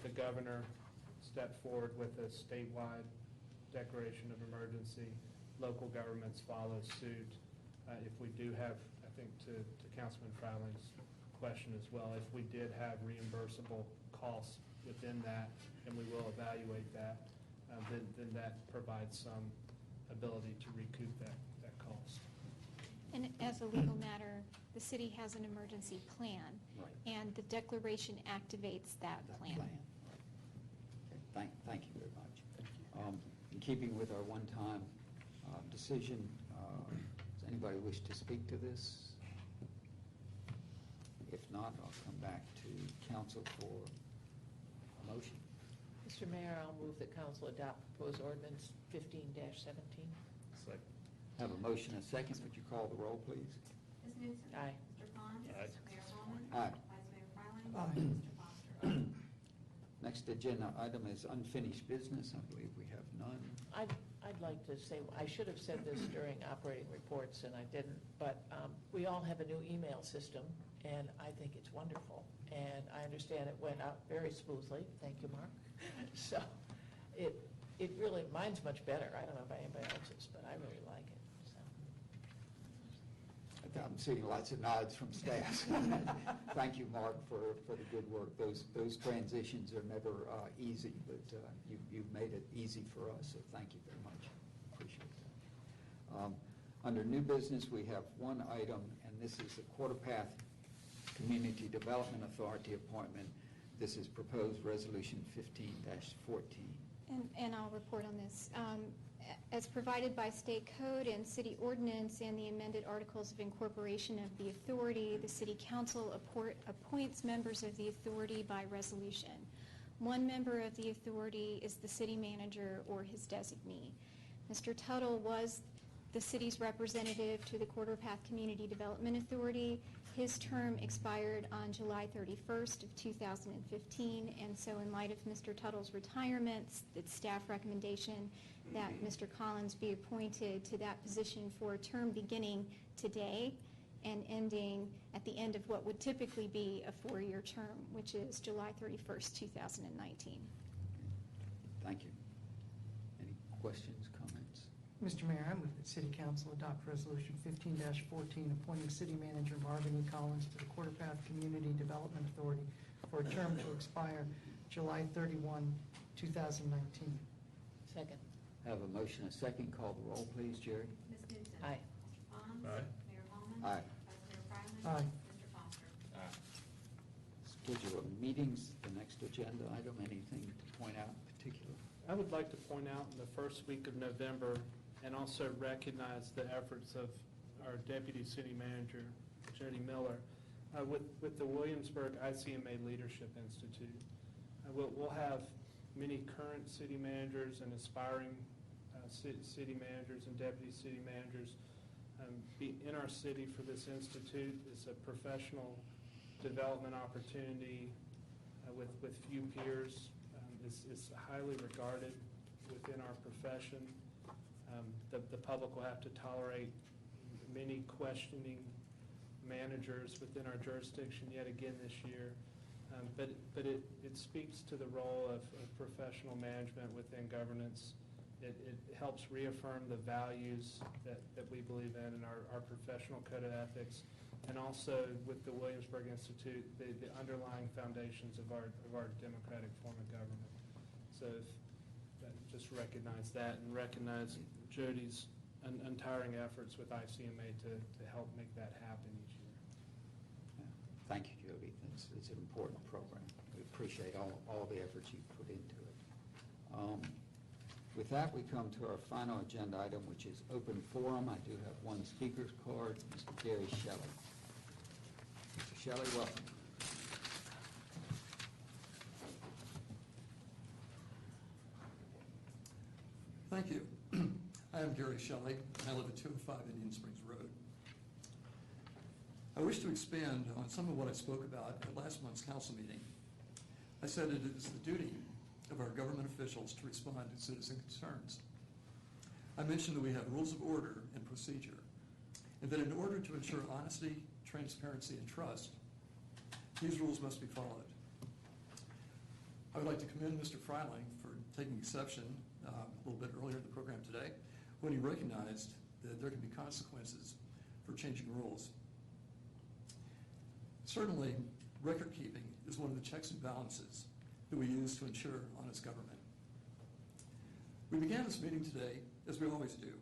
Speaker 6: The governor stepped forward with a statewide declaration of emergency. Local governments follow suit. If we do have, I think to Councilman Frylin's question as well, if we did have reimbursable costs within that, and we will evaluate that, then that provides some ability to recoup that cost.
Speaker 16: And as a legal matter, the city has an emergency plan.
Speaker 3: Right.
Speaker 16: And the declaration activates that plan.
Speaker 3: Right. Okay. Thank you very much. In keeping with our one-time decision, does anybody wish to speak to this? If not, I'll come back to council for a motion.
Speaker 2: Mr. Mayor, I'll move that council adopt proposed ordinance 15-17.
Speaker 15: Second.
Speaker 3: Have a motion and a second. Would you call the roll, please?
Speaker 18: Ms. Newsom.
Speaker 2: Aye.
Speaker 18: Mr. Pond.
Speaker 15: Aye.
Speaker 18: Mayor Holman.
Speaker 3: Aye.
Speaker 18: Vice Mayor Fryland.
Speaker 9: Aye.
Speaker 18: Mr. Foster.
Speaker 3: Next agenda item is unfinished business. I believe we have none.
Speaker 2: I'd like to say, I should have said this during operating reports, and I didn't, but we all have a new email system, and I think it's wonderful. And I understand it went out very smoothly. Thank you, Mark. So it really, mine's much better. I don't know about anybody else's, but I really like it. So.
Speaker 3: I'm seeing lots of nods from staff. Thank you, Mark, for the good work. Those transitions are never easy, but you've made it easy for us, so thank you very much. Appreciate that. Under new business, we have one item, and this is the Quarter Path Community Development Authority appointment. This is proposed resolution 15-14.
Speaker 16: And I'll report on this. As provided by state code and city ordinance and the amended articles of incorporation of the authority, the city council appoints members of the authority by resolution. One member of the authority is the city manager or his designee. Mr. Tuttle was the city's representative to the Quarter Path Community Development Authority. His term expired on July 31st of 2015, and so in light of Mr. Tuttle's retirement, it's staff recommendation that Mr. Collins be appointed to that position for a term beginning today and ending at the end of what would typically be a 4-year term, which is July 31st, 2019.
Speaker 3: Thank you. Any questions, comments?
Speaker 9: Mr. Mayor, I move that City Council adopt Resolution 15-14, appointing City Manager Marvin E. Collins to the Quarter Path Community Development Authority for a term to expire July 31, 2019.
Speaker 2: Second.
Speaker 3: Have a motion and a second. Call the roll, please, Jerry.
Speaker 18: Ms. Newsom.
Speaker 2: Aye.
Speaker 18: Mr. Pond.
Speaker 15: Aye.
Speaker 18: Mayor Holman.
Speaker 3: Aye.
Speaker 18: Vice Mayor Fryland.
Speaker 9: Aye.
Speaker 18: Mr. Foster.
Speaker 15: Aye.
Speaker 3: Schedule of meetings, the next agenda item. Anything to point out in particular?
Speaker 6: I would like to point out in the first week of November and also recognize the efforts of our Deputy City Manager, Jody Miller, with the Williamsburg ICMA Leadership Institute. We'll have many current city managers and aspiring city managers and deputy city managers be in our city for this institute. It's a professional development opportunity with few peers. It's highly regarded within our profession. The public will have to tolerate many questioning managers within our jurisdiction yet again this year. But it speaks to the role of professional management within governance. It helps reaffirm the values that we believe in and our professional code of ethics. and also with the Williamsburg Institute, the underlying foundations of our democratic form of government. So just recognize that and recognize Jody's untiring efforts with ICMA to help make that happen each year.
Speaker 3: Thank you, Jody. It's an important program. We appreciate all the efforts you put into it. With that, we come to our final agenda item, which is open forum. I do have one speaker's card, Mr. Gary Shelley. Mr. Shelley, welcome.
Speaker 4: Thank you. I am Gary Shelley, and I live at 205 Indian Springs Road. I wish to expand on some of what I spoke about at last month's council meeting. I said it is the duty of our government officials to respond to citizen concerns. I mentioned that we have rules of order and procedure, and that in order to ensure honesty, transparency, and trust, these rules must be followed. I would like to commend Mr. Freiling for taking exception a little bit earlier in the program today when he recognized that there can be consequences for changing rules. Certainly, record keeping is one of the checks and balances that we use to ensure honest government. We began this meeting today, as we always do,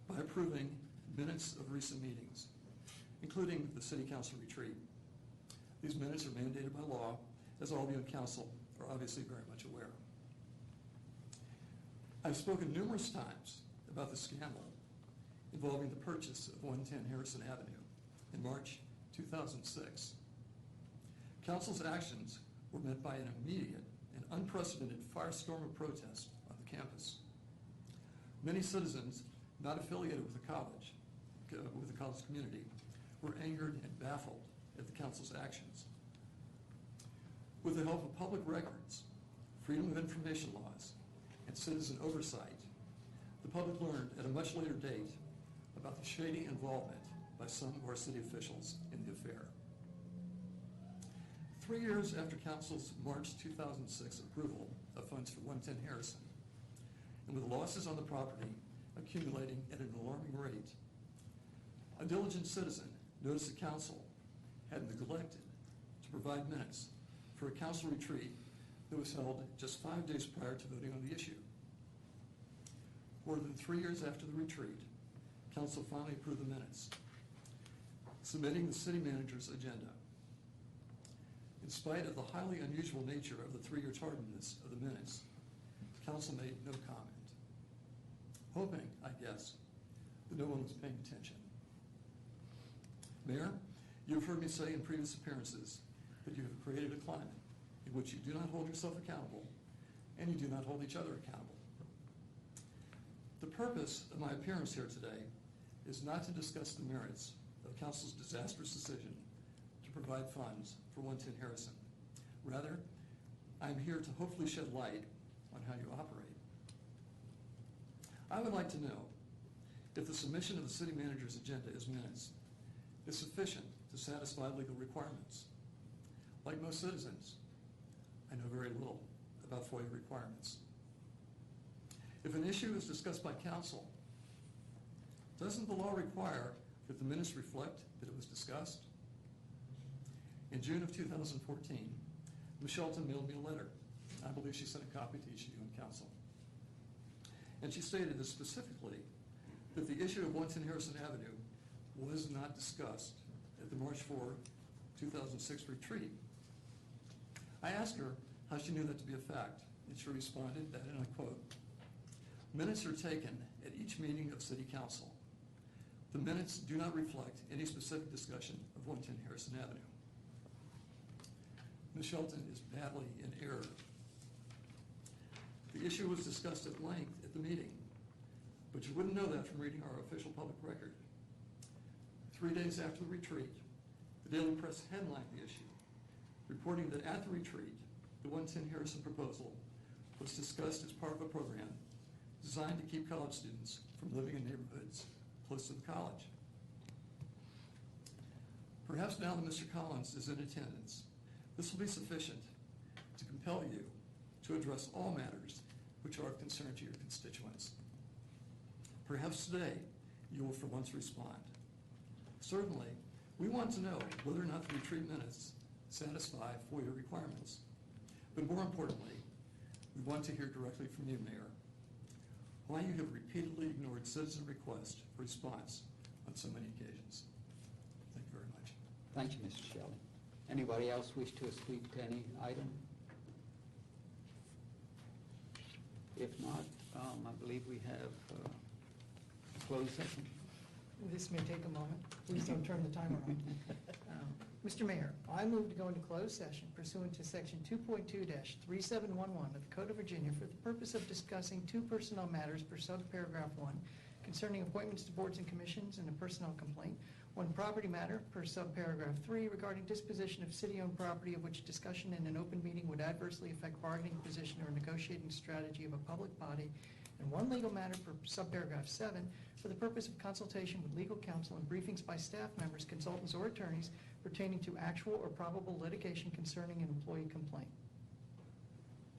Speaker 4: by approving minutes of recent meetings, including the City Council retreat. These minutes are mandated by law, as all of you in council are obviously very much aware. I've spoken numerous times about the scandal involving the purchase of 110 Harrison Avenue in March 2006. Council's actions were met by an immediate and unprecedented firestorm of protest on the campus. Many citizens not affiliated with the college community, were angered and baffled at the council's actions. With the help of public records, freedom of information laws, and citizen oversight, the public learned at a much later date about the shady involvement by some of our city officials in the affair. 3 years after Council's March 2006 approval of funds for 110 Harrison, and with losses on the property accumulating at an alarming rate, a diligent citizen noticed the Council had neglected to provide minutes for a Council retreat that was held just 5 days prior to voting on the issue. More than 3 years after the retreat, Council finally approved the minutes, submitting the city manager's agenda. In spite of the highly unusual nature of the 3-year tardiness of the minutes, Council made no comment, hoping, I guess, that no one was paying attention. Mayor, you've heard me say in previous appearances that you have created a climate in which you do not hold yourself accountable and you do not hold each other accountable. The purpose of my appearance here today is not to discuss the merits of Council's disastrous decision to provide funds for 110 Harrison. Rather, I am here to hopefully shed light on how you operate. I would like to know if the submission of the city manager's agenda as minutes is sufficient to satisfy legal requirements. Like most citizens, I know very little about FOIA requirements. If an issue is discussed by council, doesn't the law require that the minutes reflect that it was discussed? In June of 2014, Ms. Shelton mailed me a letter. I believe she sent a copy to each of you in council. And she stated that specifically that the issue of 110 Harrison Avenue was not discussed at the March 4, 2006 retreat. I asked her how she knew that to be a fact, and she responded that, and I quote, "Minutes are taken at each meeting of City Council. The minutes do not reflect any specific discussion of 110 Harrison Avenue." Ms. Shelton is badly in error. The issue was discussed at length at the meeting, but you wouldn't know that from reading our official public record. 3 days after the retreat, the Daily Press headlined the issue, reporting that at the retreat, the 110 Harrison proposal was discussed as part of a program designed to keep college students from living in neighborhoods close to the college. Perhaps now that Mr. Collins is in attendance, this will be sufficient to compel you to address all matters which are of concern to your constituents. Perhaps today you will for once respond. Certainly, We want to know whether or not the retreat minutes satisfy FOIA requirements. But more importantly, we want to hear directly from you, Mayor, why you have repeatedly ignored citizen requests for response on so many occasions. Thank you very much.
Speaker 3: Thank you, Mr. Shelley. Anybody else wish to speak to any item? If not, I believe we have closed session.
Speaker 9: This may take a moment. Please don't turn the timer on. Mr. Mayor, I move to go into closed session pursuant to Section 2.2-3711 of the Code of Virginia for the purpose of discussing two personnel matters per subparagraph 1 concerning appointments to boards and commissions and a personnel complaint, one property matter per subparagraph 3 regarding disposition of city-owned property of which discussion in an open meeting would adversely affect bargaining position or negotiating strategy of a public body, and one legal matter per subparagraph 7 for the purpose of consultation with legal counsel and briefings by staff members, consultants, or attorneys pertaining to actual or probable litigation concerning an employee complaint.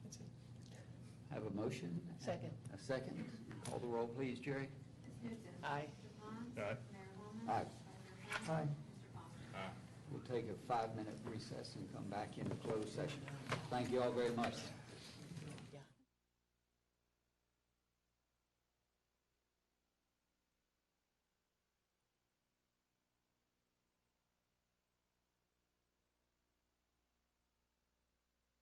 Speaker 9: That's it.
Speaker 3: Have a motion?
Speaker 2: Second.
Speaker 3: A second. Call the roll, please, Jerry.
Speaker 18: Ms. Newton.
Speaker 2: Aye.
Speaker 18: Mr. Pond.
Speaker 8: Aye.
Speaker 18: Mayor Holman.
Speaker 3: Aye.
Speaker 18: Vice Mayor
Speaker 9: Aye.
Speaker 18: Finn. Mr. Foster.
Speaker 3: We'll take a 5-minute recess and come back into closed session. Thank you all very much.